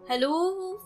Hello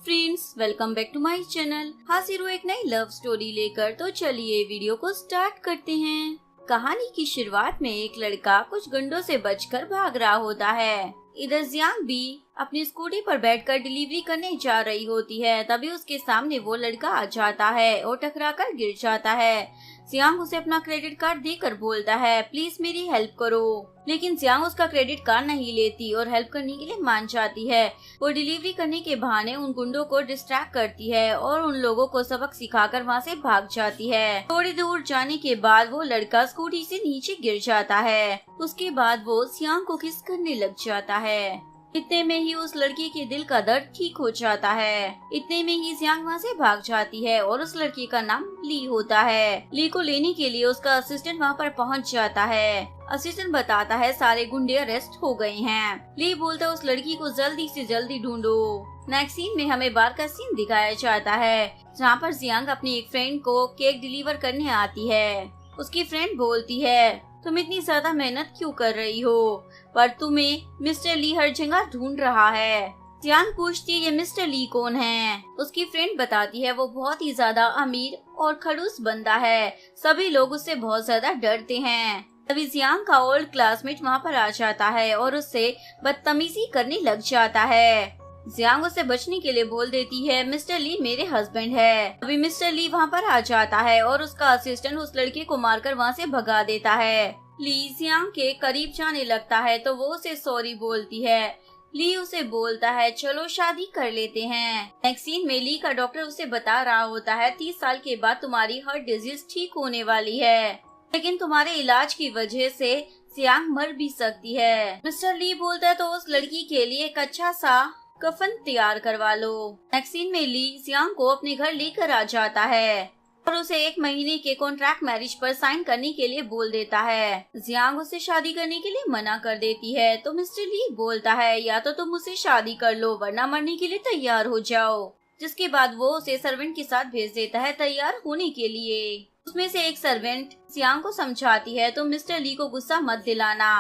friends, welcome back to my channel. हाजिर हूँ एक नई लव स्टोरी लेकर। तो चलिए वीडियो को स्टार्ट करते हैं। कहानी की शुरुआत में एक लड़का कुछ गुंडों से बचकर भाग रहा होता है। इधर जियांग भी अपनी स्कूटी पर बैठकर डिलीवरी करने जा रही होती है। तभी उसके सामने वो लड़का आ जाता है और टकराकर गिर जाता है। जियांग उसे अपना क्रेडिट कार्ड देकर बोलता है, प्लीज मेरी हेल्प करो। लेकिन जियांग उसका क्रेडिट कार्ड नहीं लेती और हेल्प करने के लिए मान जाती है। वो डिलीवरी करने के बहाने उन गुंडों को डिस्ट्रैक्ट करती है और उन लोगों को सबक सिखाकर वहाँ से भाग जाती है। थोड़ी दूर जाने के बाद वो लड़का स्कूटी से नीचे गिर जाता है। उसके बाद वो जियांग को किस करने लग जाता है। इतने में ही उस लड़की के दिल का दर्द ठीक हो जाता है। इतने में ही जियांग वहाँ से भाग जाती है और उस लड़की का नाम ली होता है। ली को लेने के लिए उसका असिस्टेंट वहाँ पर पहुँच जाता है। असिस्टेंट बताता है सारे गुंडे अरेस्ट हो गए हैं। ली बोलता है उस लड़की को जल्दी से जल्दी ढूंढो। नेक्स्ट सीन में हमें बार का सीन दिखाया जाता है, जहाँ पर जियांग अपनी एक फ्रेंड को केक डिलीवर करने आती है। उसकी फ्रेंड बोलती है, तुम इतनी ज्यादा मेहनत क्यों कर रही हो, पर तुम्हें मिस्टर ली हर जगह ढूंढ रहा है। जियांग पूछती है ये मिस्टर ली कौन है। उसकी फ्रेंड बताती है वो बहुत ही ज्यादा अमीर और खड़ूस बंदा है। सभी लोग उससे बहुत ज्यादा डरते हैं। तभी जियांग का ओल्ड क्लासमेट वहाँ पर आ जाता है और उससे बदतमीजी करने लग जाता है। जियांग उससे बचने के लिए बोल देती है, मिस्टर ली मेरे हस्बैंड है। अभी मिस्टर ली वहाँ पर आ जाता है और उसका असिस्टेंट उस लड़के को मारकर वहाँ से भगा देता है। ली जियांग के करीब जाने लगता है तो वो उसे सॉरी बोलती है। ली उसे बोलता है चलो शादी कर लेते हैं। नेक्स्ट सीन में ली का डॉक्टर उसे बता रहा होता है 30 साल के बाद तुम्हारी हार्ट डिजीज ठीक होने वाली है, लेकिन तुम्हारे इलाज की वजह से जियांग मर भी सकती है। मिस्टर ली बोलता है तो उस लड़की के लिए एक अच्छा सा कफन तैयार करवा लो। नेक्स्ट सीन में ली जियांग को अपने घर लेकर आ जाता है और उसे 1 महीने के कॉन्ट्रैक्ट मैरिज पर साइन करने के लिए बोल देता है। जियांग उसे शादी करने के लिए मना कर देती है तो मिस्टर ली बोलता है या तो तुम उसे शादी कर लो वरना मरने के लिए तैयार हो जाओ। जिसके बाद वो उसे सर्वेंट के साथ भेज देता है तैयार होने के लिए। उसमें से एक सर्वेंट जियांग को समझाती है तो मिस्टर ली को गुस्सा मत दिलाना,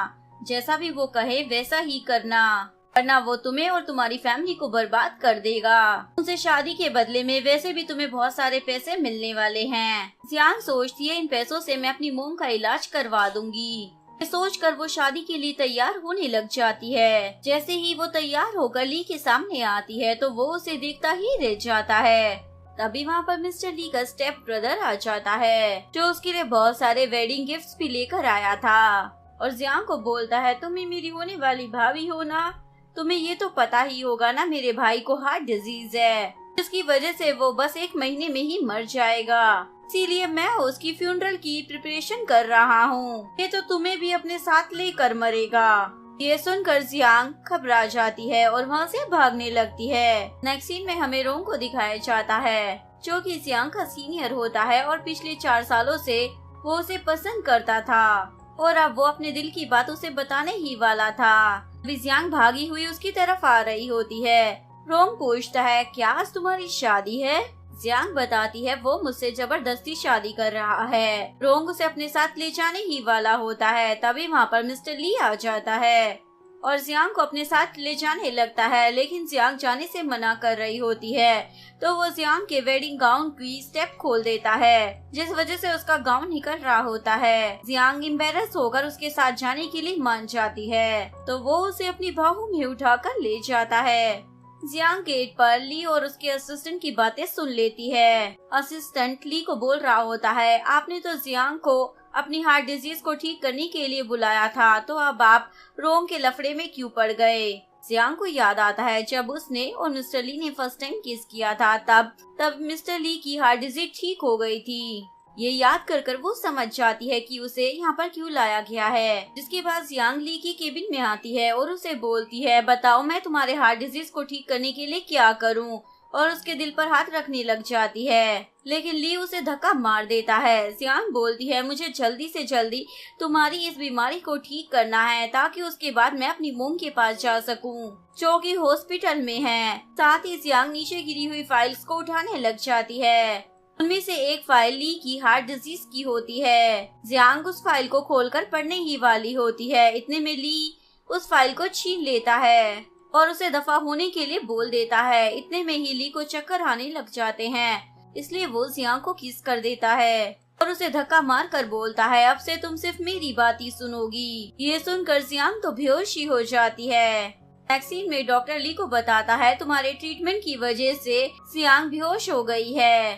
जैसा भी वो कहे वैसा ही करना, वरना वो तुम्हें और तुम्हारी फैमिली को बर्बाद कर देगा। उनसे शादी के बदले में वैसे भी तुम्हें बहुत सारे पैसे मिलने वाले हैं। जियांग सोचती है इन पैसों से मैं अपनी मोम का इलाज करवा दूंगी। ये सोचकर वो शादी के लिए तैयार होने लग जाती है। जैसे ही वो तैयार होकर ली के सामने आती है तो वो उसे देखता ही रह जाता है। तभी वहाँ पर मिस्टर ली का स्टेप ब्रदर आ जाता है जो उसके लिए बहुत सारे वेडिंग गिफ्ट्स भी लेकर आया था और जियांग को बोलता है तुम ही मेरी होने वाली भाभी हो ना, तुम्हें ये तो पता ही होगा ना मेरे भाई को हार्ट डिजीज है, जिसकी वजह से वो बस 1 महीने में ही मर जाएगा, इसीलिए मैं उसकी फ्यूनरल की प्रिपरेशन कर रहा हूँ। ये तो तुम्हें भी अपने साथ लेकर मरेगा। ये सुनकर जियांग घबरा जाती है और वहाँ से भागने लगती है। नेक्स्ट सीन में हमें रोंग को दिखाया जाता है जो कि जियांग का सीनियर होता है और पिछले 4 सालों से वो उसे पसंद करता था और अब वो अपने दिल की बात उसे बताने ही वाला था। अभी जियांग भागी हुई उसकी तरफ आ रही होती है। रोंग पूछता है क्या आज तुम्हारी शादी है। जियांग बताती है वो मुझसे जबरदस्ती शादी कर रहा है। रोंग उसे अपने साथ ले जाने ही वाला होता है। तभी वहाँ पर मिस्टर ली आ जाता है और जियांग को अपने साथ ले जाने लगता है, लेकिन जियांग जाने से मना कर रही होती है तो वो जियांग के वेडिंग गाउन की स्टेप खोल देता है, जिस वजह से उसका गाउन निकल रहा होता है। जियांग एम्बेरस होकर उसके साथ जाने के लिए मान जाती है तो वो उसे अपनी बाहों में उठाकर ले जाता है। जियांग गेट पर ली और उसके असिस्टेंट की बातें सुन लेती है। असिस्टेंट ली को बोल रहा होता है आपने तो जियांग को अपनी हार्ट डिजीज को ठीक करने के लिए बुलाया था, तो अब आप रोंग के लफड़े में क्यों पड़ गए। जियांग को याद आता है जब उसने और मिस्टर ली ने फर्स्ट टाइम किस किया था, तब मिस्टर ली की हार्ट डिजीज ठीक हो गई थी। ये याद कर वो समझ जाती है कि उसे यहाँ पर क्यों लाया गया है। जिसके बाद जियांग ली की केबिन में आती है और उसे बोलती है बताओ मैं तुम्हारे हार्ट डिजीज को ठीक करने के लिए क्या करूँ, और उसके दिल पर हाथ रखने लग जाती है, लेकिन ली उसे धक्का मार देता है। जियांग बोलती है मुझे जल्दी से जल्दी तुम्हारी इस बीमारी को ठीक करना है ताकि उसके बाद मैं अपनी मोम के पास जा सकूं, जो कि हॉस्पिटल में है। साथ ही जियांग नीचे गिरी हुई फाइल्स को उठाने लग जाती है। उनमें से एक फाइल ली की हार्ट डिजीज की होती है। जियांग उस फाइल को खोलकर पढ़ने ही वाली होती है। इतने में ली उस फाइल को छीन लेता है और उसे दफा होने के लिए बोल देता है। इतने में ही ली को चक्कर आने लग जाते हैं, इसलिए वो जियांग को किस कर देता है और उसे धक्का मार कर बोलता है, अब से तुम सिर्फ मेरी बात ही सुनोगी। ये सुनकर जियांग तो बेहोश ही हो जाती है। वैक्सीन में डॉक्टर ली को बताता है, तुम्हारे ट्रीटमेंट की वजह से जियांग बेहोश हो गई है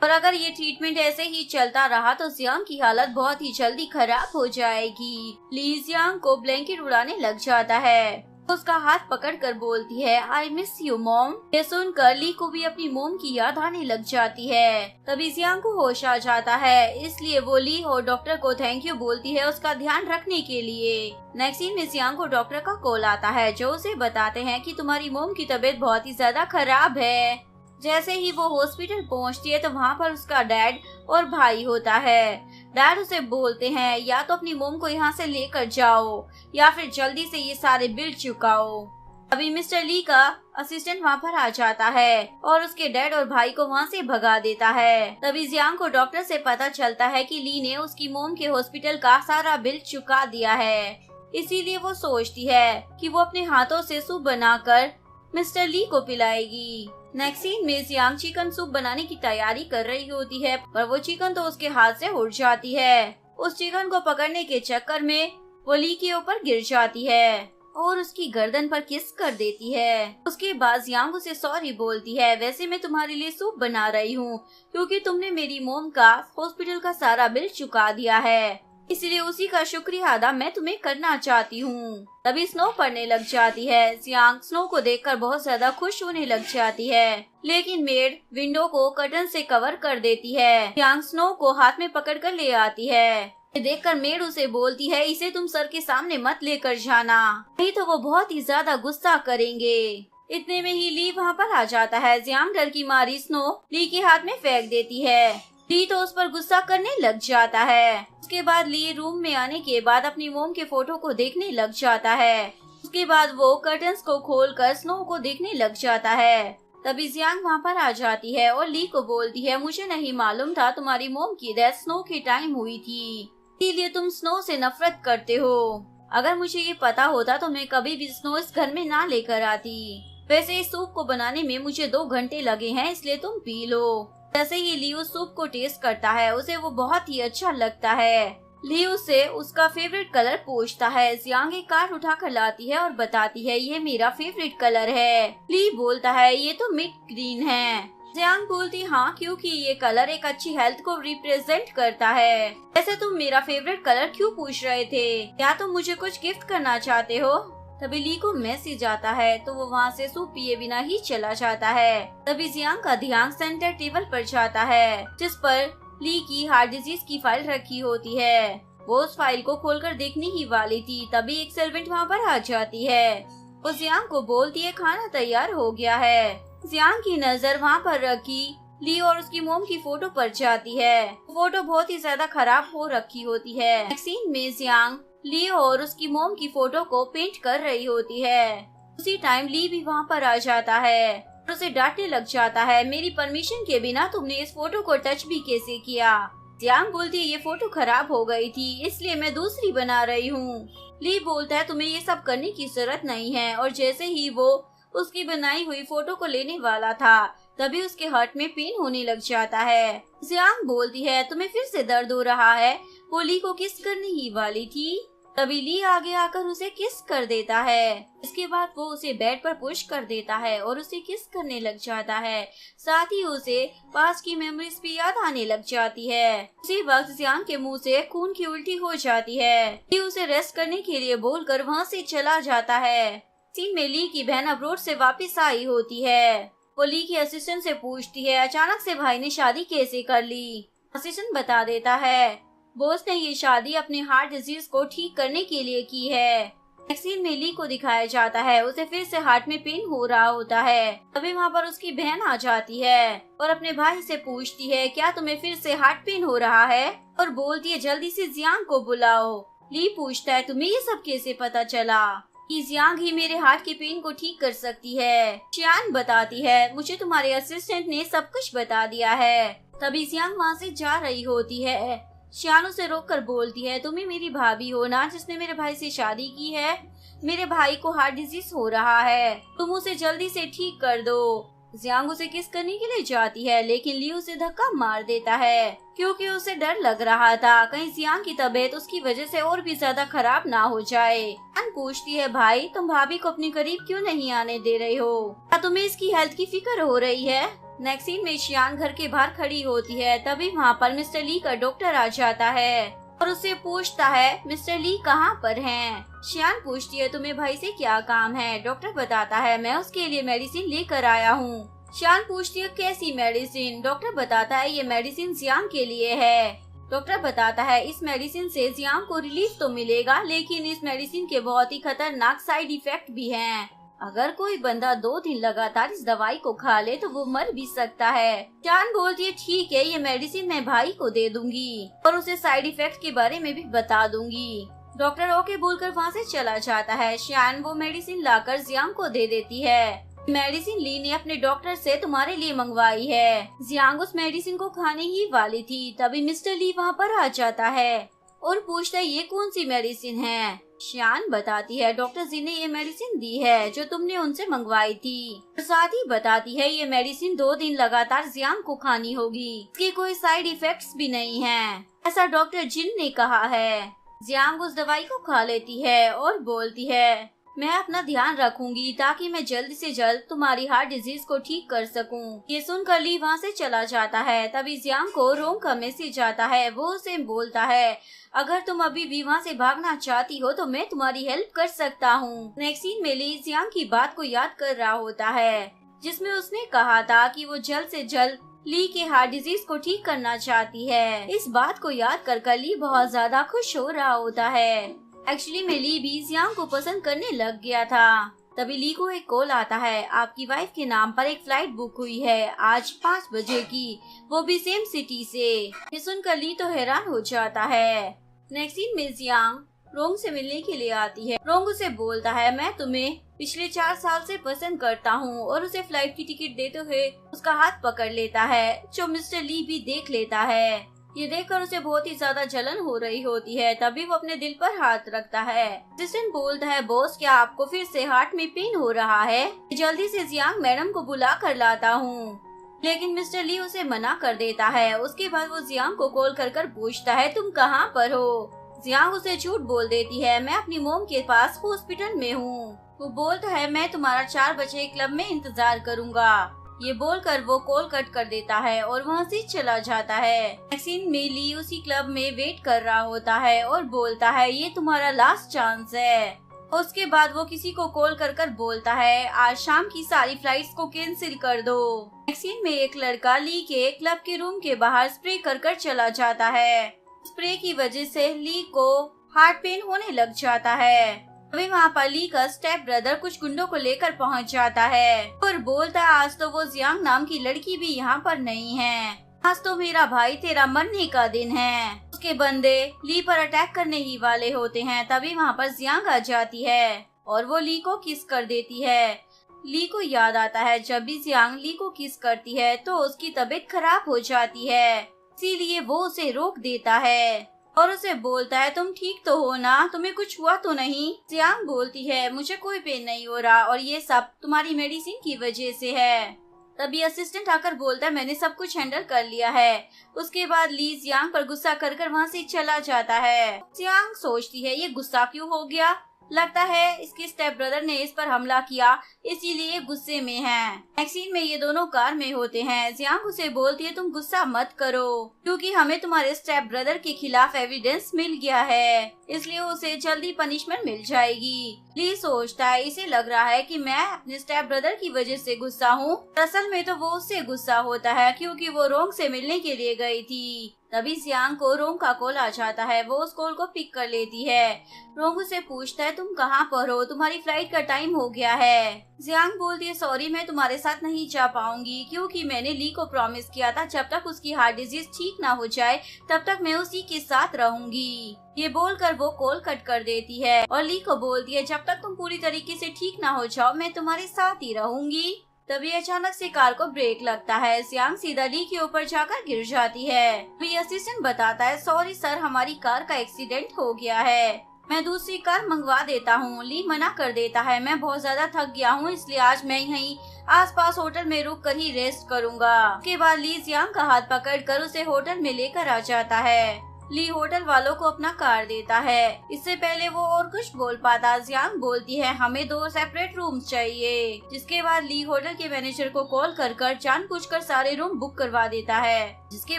और अगर ये ट्रीटमेंट ऐसे ही चलता रहा तो जियांग की हालत बहुत ही जल्दी खराब हो जाएगी। ली जियांग को ब्लैंकेट उड़ाने लग जाता है, उसका हाथ पकड़कर बोलती है, आई मिस यू मॉम। ये सुनकर ली को भी अपनी मोम की याद आने लग जाती है। तभी जियांग को होश आ जाता है, इसलिए वो ली और डॉक्टर को थैंक यू बोलती है उसका ध्यान रखने के लिए। नेक्स्ट सीन में जियांग को डॉक्टर का कॉल आता है, जो उसे बताते हैं कि तुम्हारी मोम की तबीयत बहुत ही ज्यादा खराब है। जैसे ही वो हॉस्पिटल पहुंचती है तो वहाँ पर उसका डैड और भाई होता है। डैड उसे बोलते हैं, या तो अपनी मोम को यहाँ से लेकर जाओ या फिर जल्दी से ये सारे बिल चुकाओ। अभी मिस्टर ली का असिस्टेंट वहाँ पर आ जाता है और उसके डैड और भाई को वहाँ से भगा देता है। तभी जियांग को डॉक्टर से पता चलता है कि ली ने उसकी मोम के हॉस्पिटल का सारा बिल चुका दिया है, इसीलिए वो सोचती है कि वो अपने हाथों से सूप बनाकर मिस्टर ली को पिलाएगी। नेक्स्ट सीन में जियांग चिकन सूप बनाने की तैयारी कर रही होती है, पर वो चिकन तो उसके हाथ से उड़ जाती है। उस चिकन को पकड़ने के चक्कर में वो ली के ऊपर गिर जाती है और उसकी गर्दन पर किस कर देती है। उसके बाद जियांग उसे सॉरी बोलती है, वैसे मैं तुम्हारे लिए सूप बना रही हूँ क्योंकि तुमने मेरी मोम का हॉस्पिटल का सारा बिल चुका दिया है, इसलिए उसी का शुक्रिया अदा मैं तुम्हें करना चाहती हूँ। तभी स्नो पड़ने लग जाती है। जियांग स्नो को देखकर बहुत ज्यादा खुश होने लग जाती है, लेकिन मेड विंडो को कर्टन से कवर कर देती है। जियांग स्नो को हाथ में पकड़कर ले आती है। ये देखकर मेड उसे बोलती है, इसे तुम सर के सामने मत लेकर जाना, नहीं तो वो बहुत ही ज्यादा गुस्सा करेंगे। इतने में ही ली वहाँ पर आ जाता है। जियांग डर की मारी स्नो ली के हाथ में फेंक देती है। ली तो उस पर गुस्सा करने लग जाता है। उसके बाद ली रूम में आने के बाद अपनी मोम के फोटो को देखने लग जाता है। उसके बाद वो कर्टन्स को खोलकर स्नो को देखने लग जाता है। तभी जियांग वहाँ पर आ जाती है और ली को बोलती है, मुझे नहीं मालूम था तुम्हारी मोम की डेथ स्नो के टाइम हुई थी, इसीलिए तुम स्नो से नफरत करते हो। अगर मुझे ये पता होता तो मैं कभी भी स्नो इस घर में ना लेकर आती। वैसे इस सूप को बनाने में मुझे 2 घंटे लगे हैं, इसलिए तुम पी लो। जैसे ही ली उस सूप को टेस्ट करता है उसे वो बहुत ही अच्छा लगता है। ली उसे उसका फेवरेट कलर पूछता है। जियांग एक कार्ड उठाकर लाती है और बताती है, ये मेरा फेवरेट कलर है। ली बोलता है, ये तो मिड ग्रीन है। जियांग बोलती, हाँ क्योंकि ये कलर एक अच्छी हेल्थ को रिप्रेजेंट करता है। वैसे तुम मेरा फेवरेट कलर क्यों पूछ रहे थे? क्या तुम मुझे कुछ गिफ्ट करना चाहते हो? तभी ली को मैसेज आता है तो वो वहाँ से सूप पिए बिना ही चला जाता है। तभी जियांग का ध्यान सेंटर टेबल पर जाता है, जिस पर ली की हार्ट डिजीज की फाइल रखी होती है। वो उस फाइल को खोलकर देखने ही वाली थी, तभी एक सर्वेंट वहाँ पर आ जाती है। वो जियांग को बोलती है, खाना तैयार हो गया है। जियांग की नजर वहाँ पर रखी ली और उसकी मोम की फोटो पर जाती है। फोटो बहुत ही ज्यादा खराब हो रखी होती है। नेक्स्ट सीन में जियांग ली और उसकी मोम की फोटो को पेंट कर रही होती है। उसी टाइम ली भी वहाँ पर आ जाता है और उसे डांटने लग जाता है, मेरी परमिशन के बिना तुमने इस फोटो को टच भी कैसे किया? जियांग बोलती है, ये फोटो खराब हो गई थी इसलिए मैं दूसरी बना रही हूँ। ली बोलता है, तुम्हें ये सब करने की जरूरत नहीं है। और जैसे ही वो उसकी बनाई हुई फोटो को लेने वाला था तभी उसके हार्ट में पेन होने लग जाता है। जियांग बोलती है, तुम्हें फिर से दर्द हो रहा है? वो ली को किस करने ही वाली थी, तभी ली आगे आकर उसे किस कर देता है। इसके बाद वो उसे बेड पर पुश कर देता है और उसे किस करने लग जाता है। साथ ही उसे पास की मेमोरीज भी याद आने लग जाती है। उसी वक्त जियांग के मुंह से खून की उल्टी हो जाती है। ली उसे रेस्ट करने के लिए बोलकर वहाँ से चला जाता है। सीन में ली की बहन अब्रोड से वापस आई होती है। वो ली की असिस्टेंट से पूछती है, अचानक से भाई ने शादी कैसे कर ली? असिस्टेंट बता देता है, बॉस ने ये शादी अपने हार्ट डिजीज को ठीक करने के लिए की है। नेक्स्ट सीन में ली को दिखाया जाता है, उसे फिर से हार्ट में पेन हो रहा होता है। तभी वहाँ पर उसकी बहन आ जाती है और अपने भाई से पूछती है, क्या तुम्हें फिर से हार्ट पेन हो रहा है? और बोलती है, जल्दी से जियांग को बुलाओ। ली पूछता है, तुम्हें ये सब कैसे पता चला कि जियांग ही मेरे हार्ट के पेन को ठीक कर सकती है? शियान बताती है, मुझे तुम्हारे असिस्टेंट ने सब कुछ बता दिया है। तभी जियांग वहाँ से जा रही होती है। शियान उसे रोक कर बोलती है, तुम ही मेरी भाभी हो ना जिसने मेरे भाई से शादी की है? मेरे भाई को हार्ट डिजीज हो रहा है, तुम उसे जल्दी से ठीक कर दो। जियांग उसे किस करने के लिए जाती है, लेकिन ली उसे धक्का मार देता है क्योंकि उसे डर लग रहा था कहीं जियांग की तबीयत उसकी वजह से और भी ज्यादा खराब ना हो जाए। जियांग पूछती है, भाई तुम भाभी को अपने करीब क्यों नहीं आने दे रहे हो? क्या तुम्हें इसकी हेल्थ की फिक्र हो रही है? नेक्स्ट सीन में शियान घर के बाहर खड़ी होती है, तभी वहाँ पर मिस्टर ली का डॉक्टर आ जाता है और उससे पूछता है, मिस्टर ली कहाँ पर हैं? शियान पूछती है, तुम्हें भाई से क्या काम है? डॉक्टर बताता है, मैं उसके लिए मेडिसिन लेकर आया हूँ। शियान पूछती है, कैसी मेडिसिन? डॉक्टर बताता है, ये मेडिसिन जियांग के लिए है। डॉक्टर बताता है, इस मेडिसिन से जियांग को रिलीफ तो मिलेगा, लेकिन इस मेडिसिन के बहुत ही खतरनाक साइड इफेक्ट भी हैं। अगर कोई बंदा 2 दिन लगातार इस दवाई को खा ले तो वो मर भी सकता है। जान बोलती है, ठीक है, ये मेडिसिन मैं भाई को दे दूंगी और उसे साइड इफेक्ट के बारे में भी बता दूंगी। डॉक्टर ओके बोलकर वहाँ से चला जाता है। शियान वो मेडिसिन लाकर जियांग को दे देती है। मेडिसिन ली ने अपने डॉक्टर से तुम्हारे लिए मंगवाई है। जियांग उस मेडिसिन को खाने ही वाली थी, तभी मिस्टर ली वहाँ पर आ जाता है और पूछता है, ये कौन सी मेडिसिन है? शियान बताती है, डॉक्टर जी ने ये मेडिसिन दी है जो तुमने उनसे मंगवाई थी। और साथ ही बताती है, ये मेडिसिन 2 दिन लगातार जियांग को खानी होगी, इसके कोई साइड इफेक्ट्स भी नहीं हैं, ऐसा डॉक्टर जिन ने कहा है। जियांग उस दवाई को खा लेती है और बोलती है, मैं अपना ध्यान रखूंगी ताकि मैं जल्द से जल्द तुम्हारी हार्ट डिजीज को ठीक कर सकूं। ये सुनकर ली वहाँ से चला जाता है। तभी जियांग को रोंग का मैसेज आता है। वो उसे बोलता है, अगर तुम अभी भी वहाँ से भागना चाहती हो तो मैं तुम्हारी हेल्प कर सकता हूँ। नेक्स्ट सीन में ली जियांग की बात को याद कर रहा होता है, जिसमें उसने कहा था कि वो जल्द से जल्द ली के हार्ट डिजीज को ठीक करना चाहती है। इस बात को याद कर ली बहुत ज्यादा खुश हो रहा होता है। एक्चुअली में ली भी जियांग को पसंद करने लग गया था। तभी ली को एक कॉल आता है, आपकी वाइफ के नाम पर एक फ्लाइट बुक हुई है आज 5 बजे की, वो भी सेम सिटी से। ये सुनकर ली तो हैरान हो जाता है। नेक्स्ट सीन में जियांग रोंग से मिलने के लिए आती है। रोंग उसे बोलता है, मैं तुम्हें पिछले 4 साल से पसंद करता हूँ, और उसे फ्लाइट की टिकट देते हुए उसका हाथ पकड़ लेता है, जो मिस्टर ली भी देख लेता है। ये देखकर उसे बहुत ही ज्यादा जलन हो रही होती है। तभी वो अपने दिल पर हाथ रखता है। असिस्टेंट बोलता है, बॉस क्या आपको फिर से हार्ट में पेन हो रहा है? जल्दी से जियांग मैडम को बुला कर लाता हूँ। लेकिन मिस्टर ली उसे मना कर देता है। उसके बाद वो जियांग को कॉल कर पूछता है, तुम कहाँ पर हो? जियांग उसे झूठ बोल देती है, मैं अपनी मोम के पास हॉस्पिटल में हूँ। वो बोलता है, मैं तुम्हारा 4 बजे क्लब में इंतजार करूँगा। ये बोलकर वो कॉल कट कर देता है और वहाँ से चला जाता है। नेक्स्ट सीन में ली उसी क्लब में वेट कर रहा होता है और बोलता है, ये तुम्हारा लास्ट चांस है। उसके बाद वो किसी को कॉल कर बोलता है, आज शाम की सारी फ्लाइट्स को कैंसिल कर दो। नेक्स्ट सीन में एक लड़का ली के क्लब के रूम के बाहर स्प्रे कर चला जाता है। स्प्रे की वजह से ली को हार्ट पेन होने लग जाता है। अभी वहाँ पर ली का स्टेप ब्रदर कुछ गुंडों को लेकर पहुँच जाता है और बोलता है, आज तो वो जियांग नाम की लड़की भी यहाँ पर नहीं है, आज तो मेरा भाई तेरा मरने का दिन है। उसके बंदे ली पर अटैक करने ही वाले होते हैं। तभी वहाँ पर जियांग आ जाती है और वो ली को किस कर देती है। ली को याद आता है, जब भी जियांग ली को किस करती है तो उसकी तबीयत खराब हो जाती है, इसीलिए वो उसे रोक देता है और उसे बोलता है, तुम ठीक तो हो ना, तुम्हें कुछ हुआ तो नहीं? जियांग बोलती है, मुझे कोई पेन नहीं हो रहा और ये सब तुम्हारी मेडिसिन की वजह से है। तभी असिस्टेंट आकर बोलता है, मैंने सब कुछ हैंडल कर लिया है। उसके बाद ली जियांग पर गुस्सा कर वहाँ से चला जाता है। जियांग सोचती है, ये गुस्सा क्यों हो गया? लगता है इसके स्टेप ब्रदर ने इस पर हमला किया, इसीलिए गुस्से में है। नेक्स्ट सीन में ये दोनों कार में होते हैं। जियांग उसे बोलती है, तुम गुस्सा मत करो क्योंकि हमें तुम्हारे स्टेप ब्रदर के खिलाफ एविडेंस मिल गया है, इसलिए उसे जल्दी पनिशमेंट मिल जाएगी। ली सोचता है, इसे लग रहा है कि मैं अपने स्टेप ब्रदर की वजह से गुस्सा हूँ, असल में तो वो उससे गुस्सा होता है क्योंकि वो रोंग से मिलने के लिए गई थी। तभी जियांग को रोंग का कॉल आ जाता है। वो उस कॉल को पिक कर लेती है। रोंग उसे पूछता है, तुम कहाँ पर हो? तुम्हारी फ्लाइट का टाइम हो गया है। जियांग बोलती है, सॉरी मैं तुम्हारे साथ नहीं जा पाऊंगी क्योंकि मैंने ली को प्रॉमिस किया था जब तक उसकी हार्ट डिजीज ठीक ना हो जाए तब तक मैं उसी के साथ रहूंगी। ये बोलकर वो कॉल कट कर देती है और ली को बोलती है, जब तक तुम पूरी तरीके से ठीक ना हो जाओ मैं तुम्हारे साथ ही रहूंगी। तभी अचानक से कार को ब्रेक लगता है। जियांग सीधा ली के ऊपर जाकर गिर जाती है। तभी असिस्टेंट बताता है, सॉरी सर, हमारी कार का एक्सीडेंट हो गया है। मैं दूसरी कार मंगवा देता हूँ। ली मना कर देता है, मैं बहुत ज्यादा थक गया हूँ, इसलिए आज मैं यहीं आसपास होटल में रुक कर ही रेस्ट करूँगा। उसके बाद ली जियांग का हाथ पकड़कर उसे होटल में लेकर आ जाता है। ली होटल वालों को अपना कार देता है। इससे पहले वो और कुछ बोल पाता, जियांग बोलती है हमें 2 सेपरेट रूम्स चाहिए। जिसके बाद ली होटल के मैनेजर को कॉल कर जानबूझकर सारे रूम बुक करवा देता है। जिसके